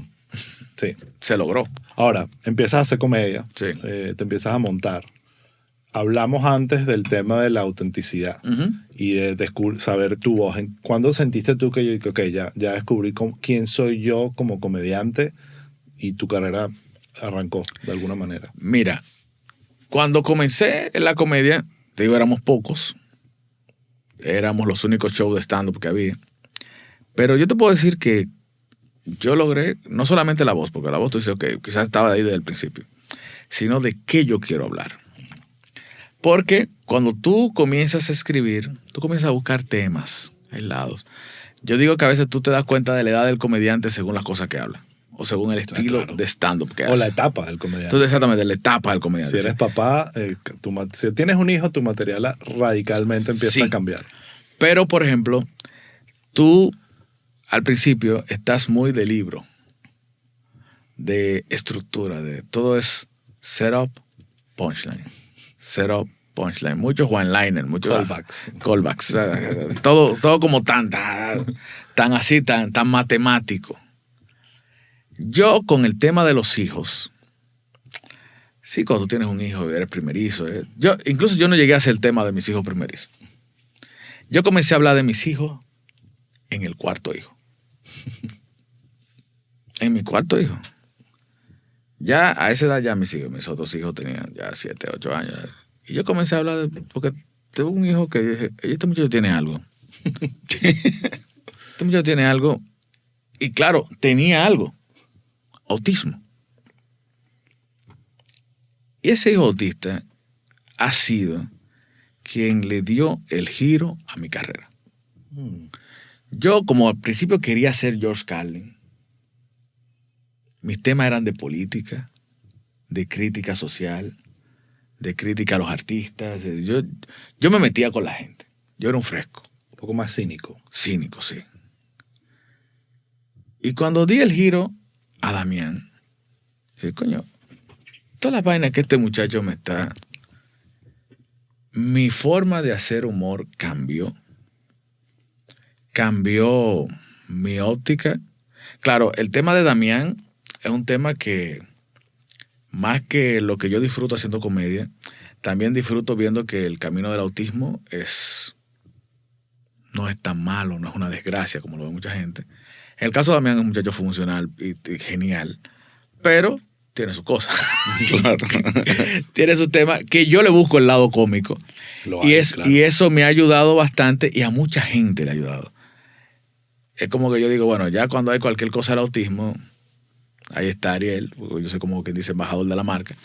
Sí. se logró. Ahora, empiezas a hacer comedia. Sí. Te empiezas a montar. Hablamos antes del tema de la autenticidad y de saber tu voz. ¿Cuándo sentiste tú que yo dije, ok, ya descubrí quién soy yo como comediante y tu carrera arrancó de alguna manera? Mira, cuando comencé en la comedia, te digo, éramos pocos. Éramos los únicos shows de stand-up que había. Pero yo te puedo decir que yo logré no solamente la voz, porque la voz tú dices, ok, quizás estaba ahí desde el principio, sino de qué yo quiero hablar. Porque cuando tú comienzas a escribir, tú comienzas a buscar temas aislados. Yo digo que a veces tú te das cuenta de la edad del comediante según las cosas que habla, o según el estilo de stand-up que hace. O la etapa del comediante. Entonces, exactamente, la etapa del comediante. Si eres papá, si tienes un hijo, tu material radicalmente empieza a cambiar. Pero, por ejemplo, tú al principio estás muy de libro, de estructura, de todo es setup, punchline. Setup, punchline. Muchos one-liner, muchos callbacks. todo como tan así, tan matemático. Yo con el tema de los hijos, sí, cuando tú tienes un hijo y eres primerizo. Incluso yo no llegué a hacer el tema de mis hijos primerizos. Yo comencé a hablar de mis hijos en el cuarto hijo. En mi cuarto hijo. Ya a esa edad ya mis otros hijos tenían ya 7, 8 años. Y yo comencé a hablar porque tengo un hijo que dije, este muchacho tiene algo. Este muchacho tiene algo. Y claro, tenía algo. Autismo. Y ese hijo autista ha sido quien le dio el giro a mi carrera. Yo, como al principio quería ser George Carlin, Mis temas eran de política, de crítica social, de crítica a los artistas. Yo me metía con la gente. Yo era un fresco. Un poco más cínico. Cínico, sí. Y cuando di el giro a Damián, sí, coño, todas las vainas que este muchacho me está... Mi forma de hacer humor cambió. Cambió mi óptica. Claro, el tema de Damián es un tema que, más que lo que yo disfruto haciendo comedia, también disfruto viendo que el camino del autismo no es tan malo, no es una desgracia como lo ve mucha gente. En el caso de Damián es un muchacho funcional y genial, pero tiene sus cosas. Claro. Tiene sus temas que yo le busco el lado cómico. Claro. Y eso me ha ayudado bastante y a mucha gente le ha ayudado. Es como que yo digo, bueno, ya cuando hay cualquier cosa del autismo, ahí está Ariel, porque yo soy como quien dice embajador de la marca.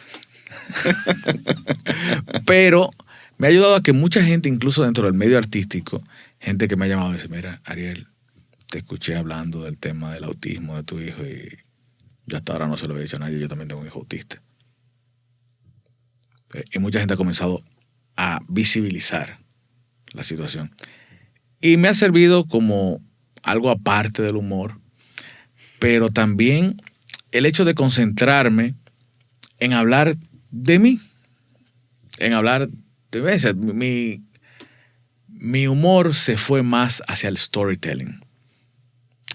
Pero me ha ayudado a que mucha gente, incluso dentro del medio artístico, gente que me ha llamado y dice, mira, Ariel, te escuché hablando del tema del autismo de tu hijo y yo hasta ahora no se lo había dicho a nadie, yo también tengo un hijo autista. Y mucha gente ha comenzado a visibilizar la situación. Y me ha servido como algo aparte del humor, pero también el hecho de concentrarme en hablar de mí, en hablar de mí. Mi humor se fue más hacia el storytelling,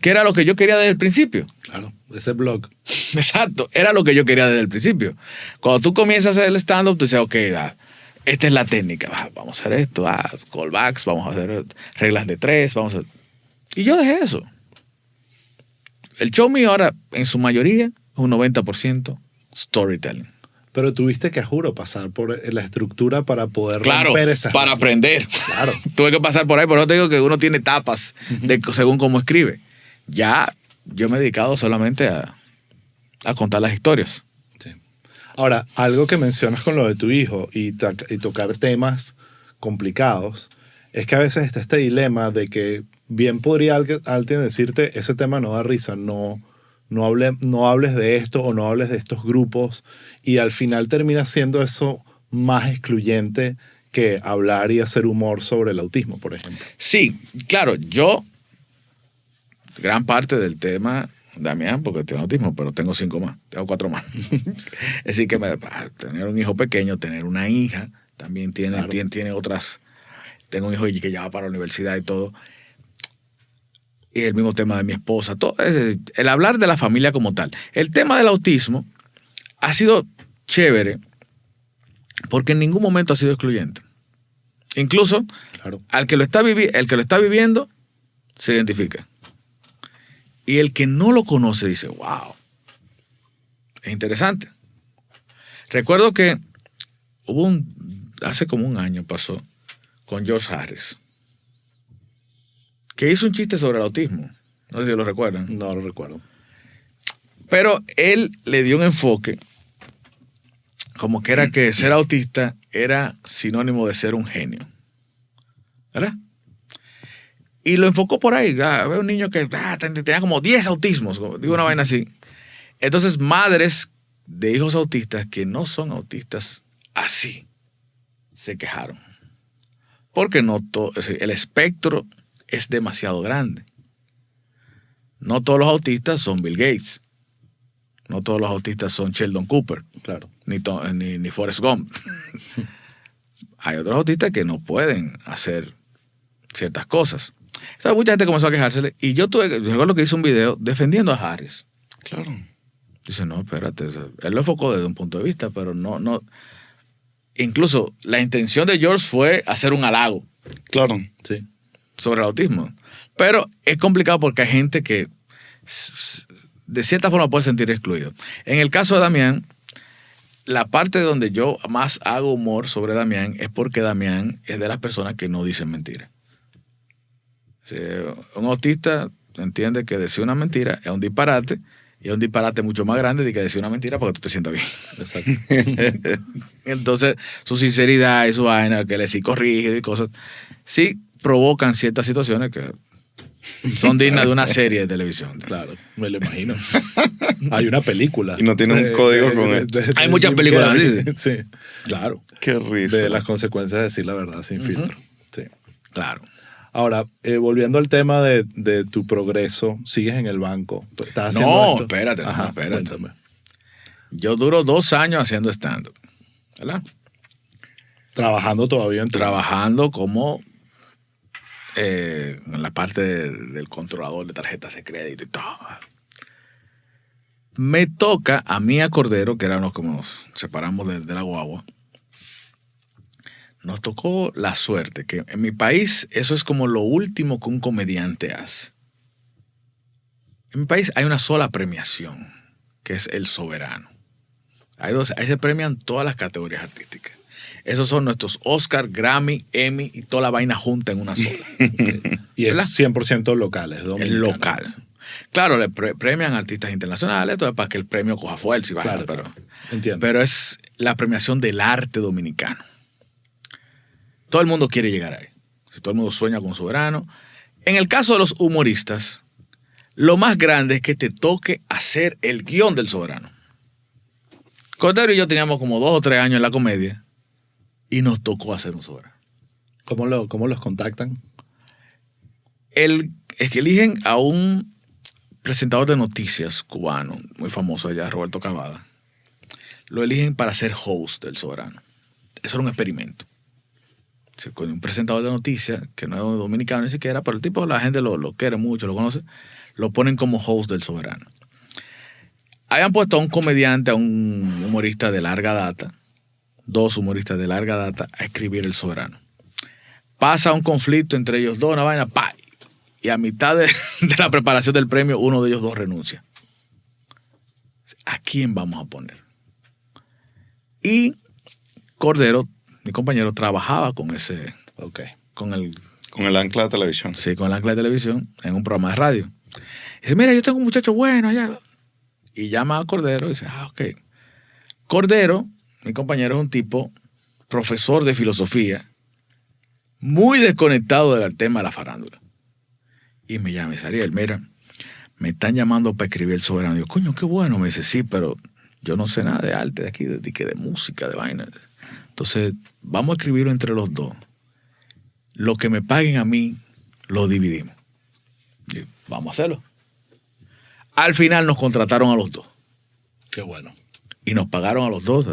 que era lo que yo quería desde el principio. Claro, ese blog. Exacto, era lo que yo quería desde el principio. Cuando tú comienzas a hacer el stand-up, tú dices, ok, esta es la técnica, vamos a hacer esto, callbacks, vamos a hacer reglas de 3, vamos a... Y yo dejé eso. El show mío ahora, en su mayoría, es un 90% storytelling. Pero tuviste que, juro, pasar por la estructura para poder claro, romper esas... para aprender. Claro. Tuve que pasar por ahí, por eso te digo que uno tiene etapas según cómo escribe. Ya yo me he dedicado solamente a contar las historias. Sí. Ahora, algo que mencionas con lo de tu hijo y tocar temas complicados, es que a veces está este dilema de que bien podría alguien decirte, ese tema no da risa, no hables de esto o no hables de estos grupos, y al final termina siendo eso más excluyente que hablar y hacer humor sobre el autismo, por ejemplo. Sí, claro, gran parte del tema, Damián, porque tengo autismo, pero tengo 4 más. Es decir, que tener un hijo pequeño, tener una hija, también tiene otras. Tengo un hijo que ya va para la universidad y todo. Y el mismo tema de mi esposa. Todo, el hablar de la familia como tal. El tema del autismo ha sido chévere porque en ningún momento ha sido excluyente. Incluso Claro. el que lo está viviendo se identifica. Y el que no lo conoce dice, wow, es interesante. Recuerdo que hace como un año pasó con George Harris, que hizo un chiste sobre el autismo. No sé si lo recuerdan. No lo recuerdo. Pero él le dio un enfoque como que era que ser autista era sinónimo de ser un genio. ¿Verdad? Y lo enfocó por ahí. Veo un niño que tenía como 10 autismos. Digo una vaina así. Entonces, madres de hijos autistas que no son autistas así se quejaron. Porque el espectro es demasiado grande. No todos los autistas son Bill Gates. No todos los autistas son Sheldon Cooper. Claro. Ni Forrest Gump. Hay otros autistas que no pueden hacer ciertas cosas. O sea, mucha gente comenzó a quejársele. Y yo recuerdo que hice un video defendiendo a Harris. Claro. Dice, no, espérate. Él lo enfocó desde un punto de vista, pero no. Incluso la intención de George fue hacer un halago. Claro. Sí. Sobre el autismo. Pero es complicado porque hay gente que de cierta forma puede sentir excluido. En el caso de Damián, la parte donde yo más hago humor sobre Damián es porque Damián es de las personas que no dicen mentiras. Si un autista entiende que decir una mentira es un disparate, y es un disparate mucho más grande de que decir una mentira para que tú te sientas bien. Exacto. Entonces, su sinceridad y su vaina, que le sí corrige y cosas, sí provocan ciertas situaciones que Son dignas de una serie de televisión. Claro, me lo imagino. Hay una película. Y no tiene un código con él. Hay muchas películas así. Sí. Claro, Qué risa. De las consecuencias de decir la verdad sin filtro. Sí. claro. Ahora, volviendo al tema de tu progreso, ¿sigues en el banco? ¿Estás haciendo No, esto? espérate, Ajá, no, espérate. cuéntame. Yo duro 2 años haciendo stand-up, ¿verdad? Trabajando todavía en tu... Trabajando como en la parte del controlador de tarjetas de crédito y todo. Me toca a mí, a Cordero, que eran los que nos separamos de la guagua, nos tocó la suerte que en mi país eso es como lo último que un comediante hace. En mi país hay una sola premiación, que es el Soberano. Ahí se premian todas las categorías artísticas. Esos son nuestros Oscar, Grammy, Emmy y toda la vaina junta en una sola. Y es ¿verdad? 100% locales, dominicanos. Es local. Claro, le premian artistas internacionales, todo es para que el premio coja fuerza y vaina, Claro, claro. Entiendo. pero es la premiación del arte dominicano. Todo el mundo quiere llegar ahí. Todo el mundo sueña con Soberano. En el caso de los humoristas, lo más grande es que te toque hacer el guión del Soberano. Cordero y yo teníamos como 2 o 3 años en la comedia y nos tocó hacer un Soberano. ¿Cómo los contactan? Es que eligen a un presentador de noticias cubano, muy famoso allá, Roberto Cavada. Lo eligen para ser host del Soberano. Eso era un experimento. O sea, con un presentador de noticias, que no es dominicano ni siquiera, pero el tipo, la gente lo quiere mucho, lo conoce, lo ponen como host del Soberano. Habían puesto a un comediante, a un humorista de larga data, 2 humoristas de larga data, a escribir el Soberano. Pasa un conflicto entre ellos dos, una vaina, ¡pah! Y a mitad de la preparación del premio, uno de ellos dos renuncia. ¿A quién vamos a poner? Y Cordero, mi compañero, trabajaba con ese... Ok. Con el ancla de televisión. Sí, con el ancla de televisión en un programa de radio. Y dice, mira, yo tengo un muchacho bueno allá. Y llama a Cordero y dice, ok. Cordero, mi compañero, es un tipo profesor de filosofía, muy desconectado del tema de la farándula. Y me llama y dice, Ariel, mira, me están llamando para escribir el Soberano. Y yo, coño, qué bueno. Me dice, sí, pero yo no sé nada de arte de aquí, de música, de vaina. Entonces, vamos a escribirlo entre los dos. Lo que me paguen a mí, lo dividimos. Y vamos a hacerlo. Al final nos contrataron a los dos. Qué bueno. Y nos pagaron a los dos.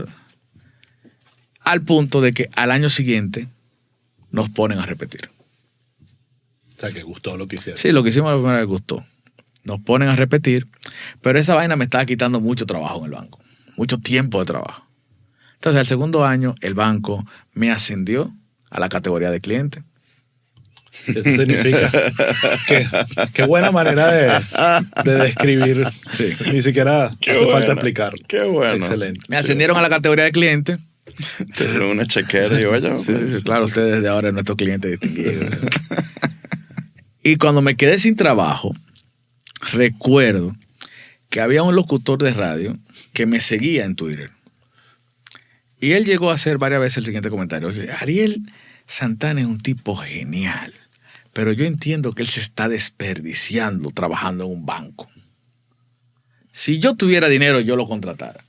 Al punto de que al año siguiente nos ponen a repetir. O sea, que gustó lo que hicieron. Sí, lo que hicimos la primera vez gustó. Nos ponen a repetir, pero esa vaina me estaba quitando mucho trabajo en el banco. Mucho tiempo de trabajo. Entonces, al segundo año, el banco me ascendió a la categoría de cliente. Eso significa qué buena manera de describir. Sí. Ni siquiera hace falta explicar. Qué bueno. Excelente. Me ascendieron a la categoría de cliente. Te dieron una chequera y vaya. Sí, claro, usted desde ahora es nuestro cliente distinguido. Y cuando me quedé sin trabajo, recuerdo que había un locutor de radio que me seguía en Twitter. Y él llegó a hacer varias veces el siguiente comentario. Oye, Ariel Santana es un tipo genial, pero yo entiendo que él se está desperdiciando trabajando en un banco. Si yo tuviera dinero, yo lo contratara.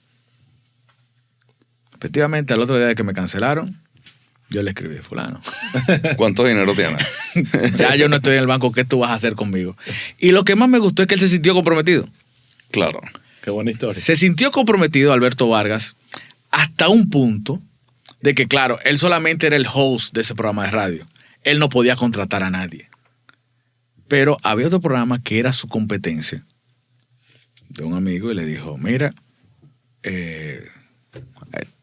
Efectivamente, al otro día de que me cancelaron, yo le escribí, fulano. ¿Cuánto dinero tienes? Ya yo no estoy en el banco, ¿qué tú vas a hacer conmigo? Y lo que más me gustó es que él se sintió comprometido. Claro. Qué buena historia. Se sintió comprometido Alberto Vargas hasta un punto de que, claro, él solamente era el host de ese programa de radio. Él no podía contratar a nadie. Pero había otro programa que era su competencia de un amigo y le dijo, mira,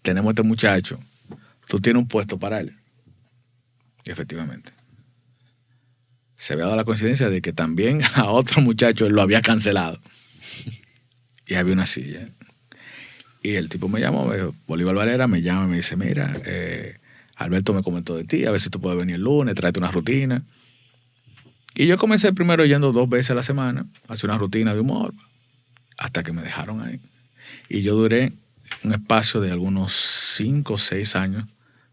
tenemos a este muchacho, tú tienes un puesto para él. Y efectivamente. Se había dado la coincidencia de que también a otro muchacho él lo había cancelado. Y había una silla. Y el tipo me llamó, me dijo, Bolívar Valera me llama y me dice, mira, Alberto me comentó de ti, a ver si tú puedes venir el lunes, tráete una rutina. Y yo comencé primero yendo 2 veces a la semana, hacía una rutina de humor, hasta que me dejaron ahí. Y yo duré un espacio de algunos 5 o 6 años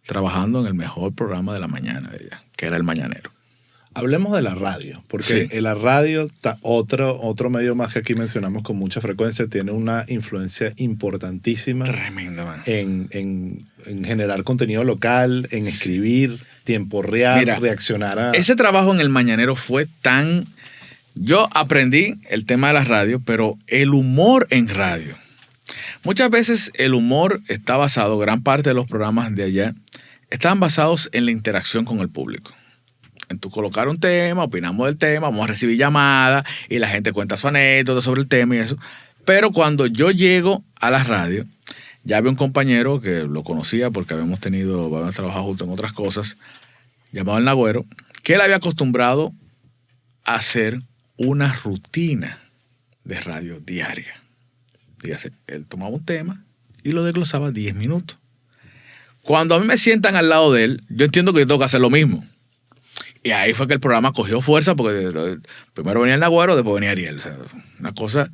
trabajando en el mejor programa de la mañana de ella, que era El Mañanero. Hablemos de la radio, porque Sí. la radio, otro medio más que aquí mencionamos con mucha frecuencia, tiene una influencia importantísima Tremendo, man. en generar contenido local, en escribir, tiempo real, Mira, reaccionar a... Ese trabajo en el Mañanero fue tan... Yo aprendí el tema de la radio, pero el humor en radio. Muchas veces el humor está basado, gran parte de los programas de allá, estaban basados en la interacción con el público. En tú colocar un tema, opinamos del tema, vamos a recibir llamadas y la gente cuenta su anécdota sobre el tema y eso. Pero cuando yo llego a la radio, ya había un compañero que lo conocía porque habíamos trabajado juntos en otras cosas, llamado El Nagüero, que él había acostumbrado a hacer una rutina de radio diaria. Dígase, él tomaba un tema y lo desglosaba 10 minutos. Cuando a mí me sientan al lado de él, yo entiendo que yo tengo que hacer lo mismo. Y ahí fue que el programa cogió fuerza, porque primero venía El Nagüero, después venía Ariel. O sea, una cosa.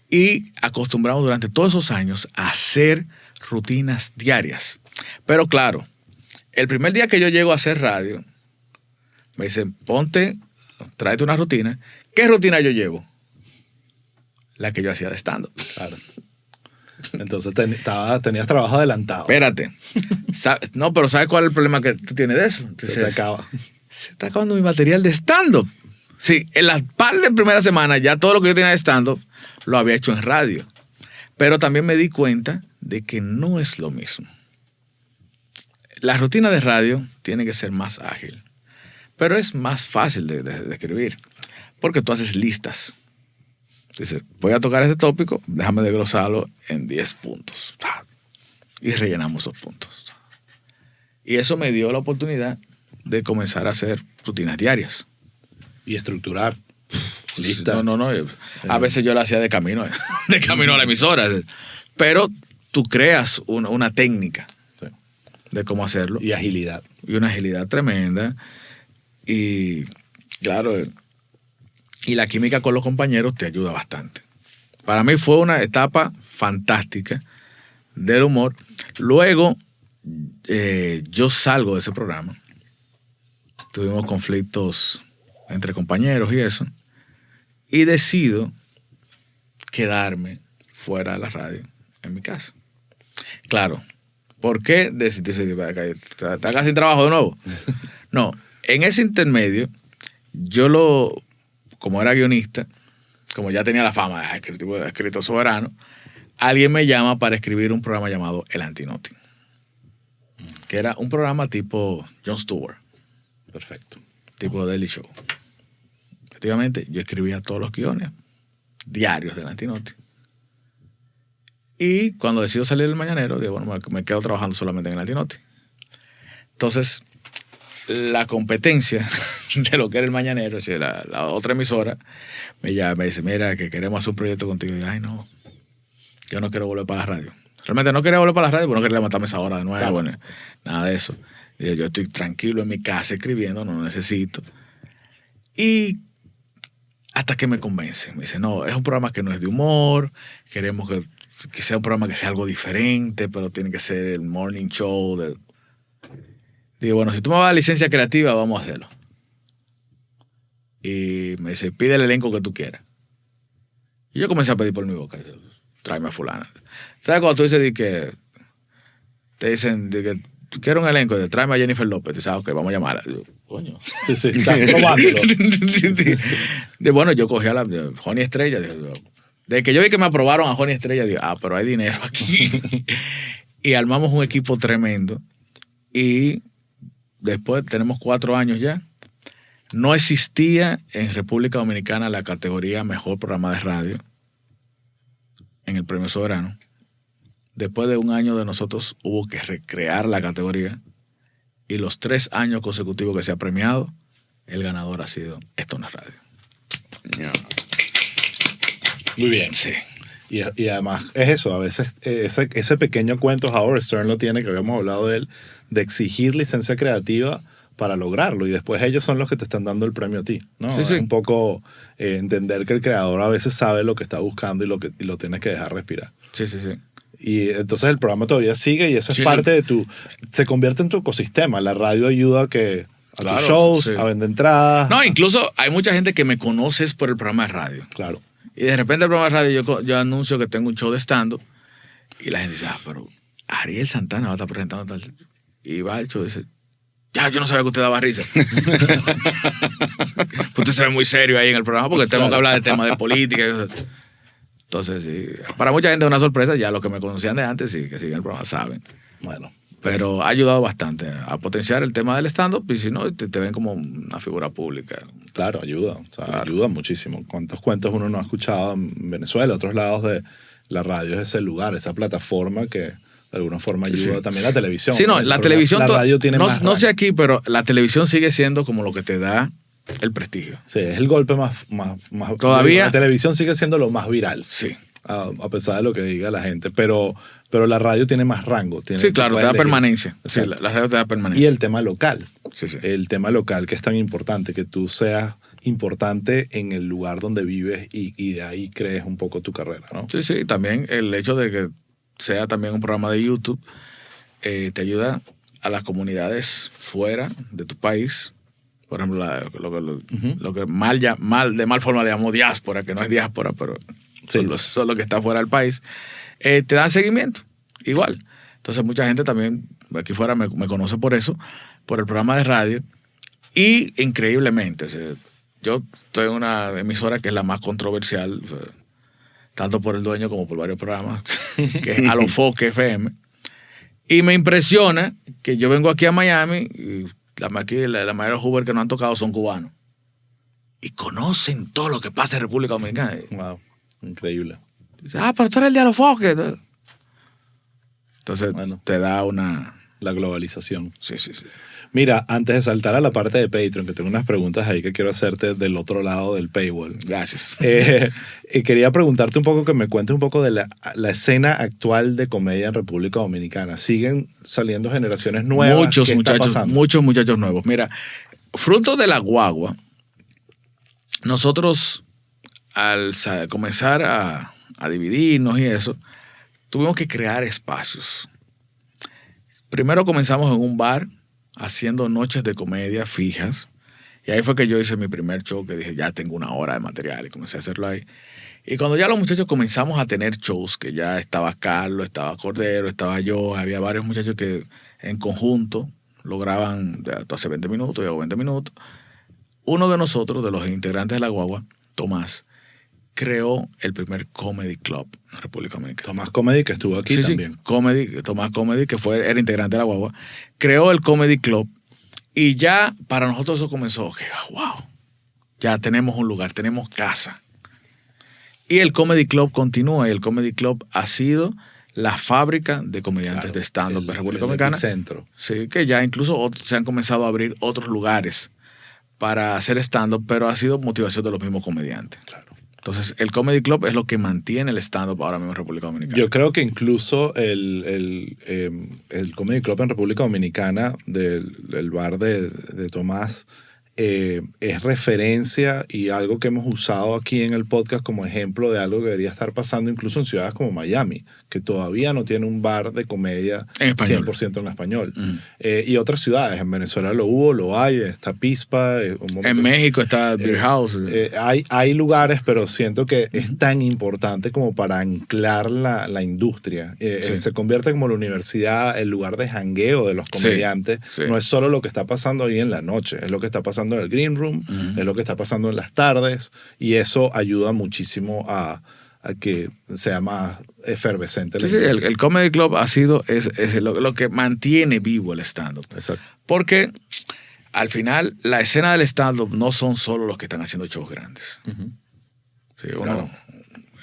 Y acostumbramos durante todos esos años a hacer rutinas diarias. Pero claro, el primer día que yo llego a hacer radio, me dicen, tráete una rutina. ¿Qué rutina yo llevo? La que yo hacía de stand-up. Claro. Entonces tenías trabajo adelantado. Espérate. No, pero ¿sabes cuál es el problema que tú tienes de eso? Se te acaba. Se está acabando mi material de stand-up. Sí, en las par de primera semana ya todo lo que yo tenía de stand-up lo había hecho en radio. Pero también me di cuenta de que no es lo mismo. La rutina de radio tiene que ser más ágil. Pero es más fácil de escribir. Porque tú haces listas. Dices, voy a tocar este tópico, déjame desglosarlo en 10 puntos. Y rellenamos esos puntos. Y eso me dio la oportunidad de comenzar a hacer rutinas diarias. Y estructurar. Lista. No. A veces yo lo hacía de camino a la emisora. Pero tú creas una técnica de cómo hacerlo. Y agilidad. Y una agilidad tremenda. Y claro, y la química con los compañeros te ayuda bastante. Para mí fue una etapa fantástica del humor. Luego, yo salgo de ese programa. Tuvimos conflictos entre compañeros y eso. Y decido quedarme fuera de la radio, en mi casa. Claro. ¿Por qué decidí? ¿Estás casi sin trabajo de nuevo? No. En ese intermedio, como era guionista, como ya tenía la fama de escritor soberano, alguien me llama para escribir un programa llamado El Antinoti, que era un programa tipo Jon Stewart. Perfecto. Tipo Daily Show. Efectivamente, yo escribía todos los guiones diarios del Antinoti. Y cuando decido salir del Mañanero, digo, bueno, me quedo trabajando solamente en el Antinoti. Entonces, la competencia de lo que era el Mañanero, o sea, la otra emisora, me llama, me dice, mira, que queremos hacer un proyecto contigo. Y yo, ay, no, yo no quiero volver para la radio. Realmente no quería volver para la radio, porque no quería levantarme esa hora de nuevo, claro. Bueno, nada de eso. Y yo estoy tranquilo en mi casa escribiendo, no necesito. Y hasta que me convence. Me dice, no, es un programa que no es de humor, queremos que sea un programa que sea algo diferente, pero tiene que ser el morning show. Digo, bueno, si tú me vas a dar licencia creativa, vamos a hacerlo. Y me dice, pide el elenco que tú quieras. Y yo comencé a pedir por mi boca. Tráeme a fulana. ¿Sabes cuando tú dices que te dicen que quiero un elenco, tráeme a Jennifer López? Tú sabes, ok, vamos a llamarla. Digo, coño. Sí, estás probándolo. Bueno, yo cogí a Joni Estrella. De que yo vi que me aprobaron a Joni Estrella, digo, pero hay dinero aquí. Y armamos un equipo tremendo. Y después tenemos 4 años ya. No existía en República Dominicana la categoría Mejor Programa de Radio en el Premio Soberano. Después de 1 año de nosotros hubo que recrear la categoría y los 3 años consecutivos que se ha premiado, el ganador ha sido Esto No Es Radio. Yeah. Muy bien. Sí. Y además es eso, a veces ese pequeño cuento Howard Stern lo tiene, que habíamos hablado de él, de exigir licencia creativa para lograrlo, y después ellos son los que te están dando el premio a ti, ¿no? Sí, es un poco entender que el creador a veces sabe lo que está buscando y lo tienes que dejar respirar. Sí. Y entonces el programa todavía sigue y eso es Sí, parte de se convierte en tu ecosistema. La radio ayuda a Claro, tus shows, sí. a vender entradas. No, incluso hay mucha gente que me conoce es por el programa de radio. Claro. Y de repente el programa de radio yo anuncio que tengo un show de stand-up y la gente dice, pero Ariel Santana va a estar presentando tal. Y va el show y dice, ya, yo no sabía que usted daba risa. Usted se ve muy serio ahí en el programa porque tengo que hablar de temas de política. Entonces, sí, para mucha gente es una sorpresa. Ya los que me conocían de antes, sí, que siguen el programa, saben. Bueno. Pero ha ayudado bastante a potenciar el tema del stand-up y si no, te ven como una figura pública. Claro, ayuda. O sea, Claro. ayuda muchísimo. ¿Cuántos cuentos uno no ha escuchado en Venezuela, otros lados de la radio? Es ese lugar, esa plataforma que de alguna forma ayuda. Sí. También la televisión. Sí, no, Pero la televisión... La radio tiene más no sé rango. aquí, pero la televisión sigue siendo como lo que te da el prestigio. Sí, es el golpe más... Todavía- La televisión sigue siendo lo más viral. Sí. A pesar de lo que diga la gente. Pero la radio tiene más rango. Sí, claro, te da permanencia. Sí, Exacto. la radio te da permanencia. Y el tema local. Sí, sí. El tema local que es tan importante, que tú seas importante en el lugar donde vives y de ahí crees un poco tu carrera, ¿no? Sí, sí, también el hecho de que sea también un programa de YouTube te ayuda a las comunidades fuera de tu país. Por ejemplo, lo que de mal forma le llamamos diáspora, que no es diáspora, pero Sí. son los que están fuera del país, te dan seguimiento, igual. Entonces mucha gente también aquí fuera me conoce por eso, por el programa de radio. Y increíblemente, o sea, yo estoy en una emisora que es la más controversial, o sea, tanto por el dueño como por varios programas, que es Alofoque FM. Y me impresiona que yo vengo aquí a Miami y la mayoría de los Uber que nos han tocado son cubanos. Y conocen todo lo que pasa en República Dominicana. Wow, increíble. Dice, pero tú eres el de Alofoque. Entonces Bueno. te da una... La globalización. Sí, sí, sí. Mira, antes de saltar a la parte de Patreon, que tengo unas preguntas ahí que quiero hacerte del otro lado del paywall. Gracias. Quería preguntarte un poco, que me cuentes un poco de la escena actual de comedia en República Dominicana. ¿Siguen saliendo generaciones nuevas? Muchos ¿Qué está muchachos, pasando? muchos muchachos nuevos. Mira, fruto de la guagua, nosotros al comenzar a dividirnos y eso, tuvimos que crear espacios. Primero comenzamos en un bar haciendo noches de comedia fijas. Y ahí fue que yo hice mi primer show, que dije, ya tengo una hora de material, y comencé a hacerlo ahí. Y cuando ya los muchachos comenzamos a tener shows, que ya estaba Carlos, estaba Cordero, estaba yo, había varios muchachos que en conjunto lograban, ya tú haces 20 minutos, yo hago 20 minutos. Uno de nosotros, de los integrantes de La Guagua, Tomás, creó el primer comedy club en República Dominicana. Tomás Comedy, que estuvo aquí Sí, también. sí, Tomás Comedy, que era integrante de La Guagua, creó el Comedy Club y ya para nosotros eso comenzó, que wow, ya tenemos un lugar, tenemos casa. Y el Comedy Club continúa y el Comedy Club ha sido la fábrica de comediantes de stand-up de República Dominicana. Centro. Sí, que ya incluso se han comenzado a abrir otros lugares para hacer stand-up, pero ha sido motivación de los mismos comediantes. Claro. Entonces, el Comedy Club es lo que mantiene el stand-up ahora mismo en República Dominicana. Yo creo que incluso el Comedy Club en República Dominicana, del bar de Tomás, es referencia y algo que hemos usado aquí en el podcast como ejemplo de algo que debería estar pasando incluso en ciudades como Miami, que todavía no tiene un bar de comedia En español. 100% en español. Y otras ciudades, en Venezuela lo hubo, lo hay, está Pispa. En México está Beer House. Hay lugares, pero siento que es tan importante como para anclar la industria. Sí. Se convierte como la universidad, el lugar de jangueo de los Sí, comediantes. sí. No es solo lo que está pasando ahí en la noche, es lo que está pasando en el green room, es lo que está pasando en las tardes, y eso ayuda muchísimo a que sea más efervescente. la Sí, sí, industria. el Comedy Club ha sido es lo que mantiene vivo el stand-up. Exacto. Porque al final la escena del stand-up no son solo los que están haciendo shows grandes. Sí, Claro.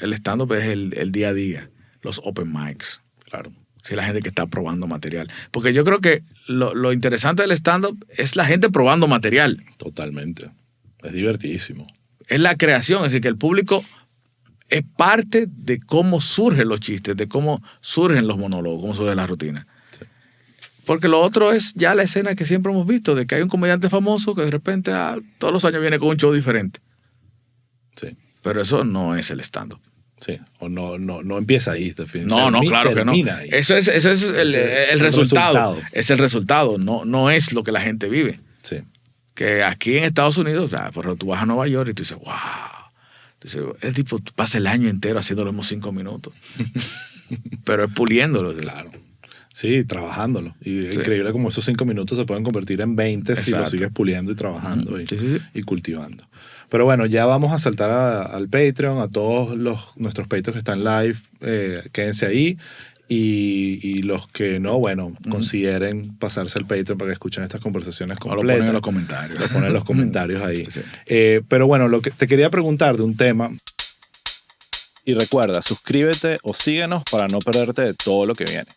El stand-up es el día a día, los open mics. Claro. Sí, la gente que está probando material. Porque yo creo que lo interesante del stand-up es la gente probando material. Totalmente. Es divertidísimo. Es la creación, es decir, que el público es parte de cómo surgen los chistes, de cómo surgen los monólogos, cómo surge la rutina. Sí. Porque lo otro es ya la escena que siempre hemos visto, de que hay un comediante famoso que de repente todos los años viene con un show diferente. Sí. Pero eso no es el stand-up. Sí, o no empieza ahí, definitivamente. No, claro que no. Termina ahí. Eso es el el resultado. resultado. Es el resultado, no es lo que la gente vive. Sí. Que aquí en Estados Unidos, pero tú vas a Nueva York y tú dices, wow. Dice, el tipo pasa el año entero haciendo los mismos 5 minutos. Pero es puliéndolo. Claro. Sí, trabajándolo. Y es increíble como esos 5 minutos se pueden convertir en 20 si lo sigues puliendo y trabajando y cultivando. Pero bueno, ya vamos a saltar al Patreon, a todos nuestros Patreons que están live, quédense ahí. Y los que no, bueno, consideren pasarse al Patreon para que escuchen estas conversaciones completas. Lo ponen en los comentarios. Lo ponen en los comentarios ahí. Sí. Pero bueno, lo que te quería preguntar de un tema. Y recuerda, suscríbete o síguenos para no perderte de todo lo que viene.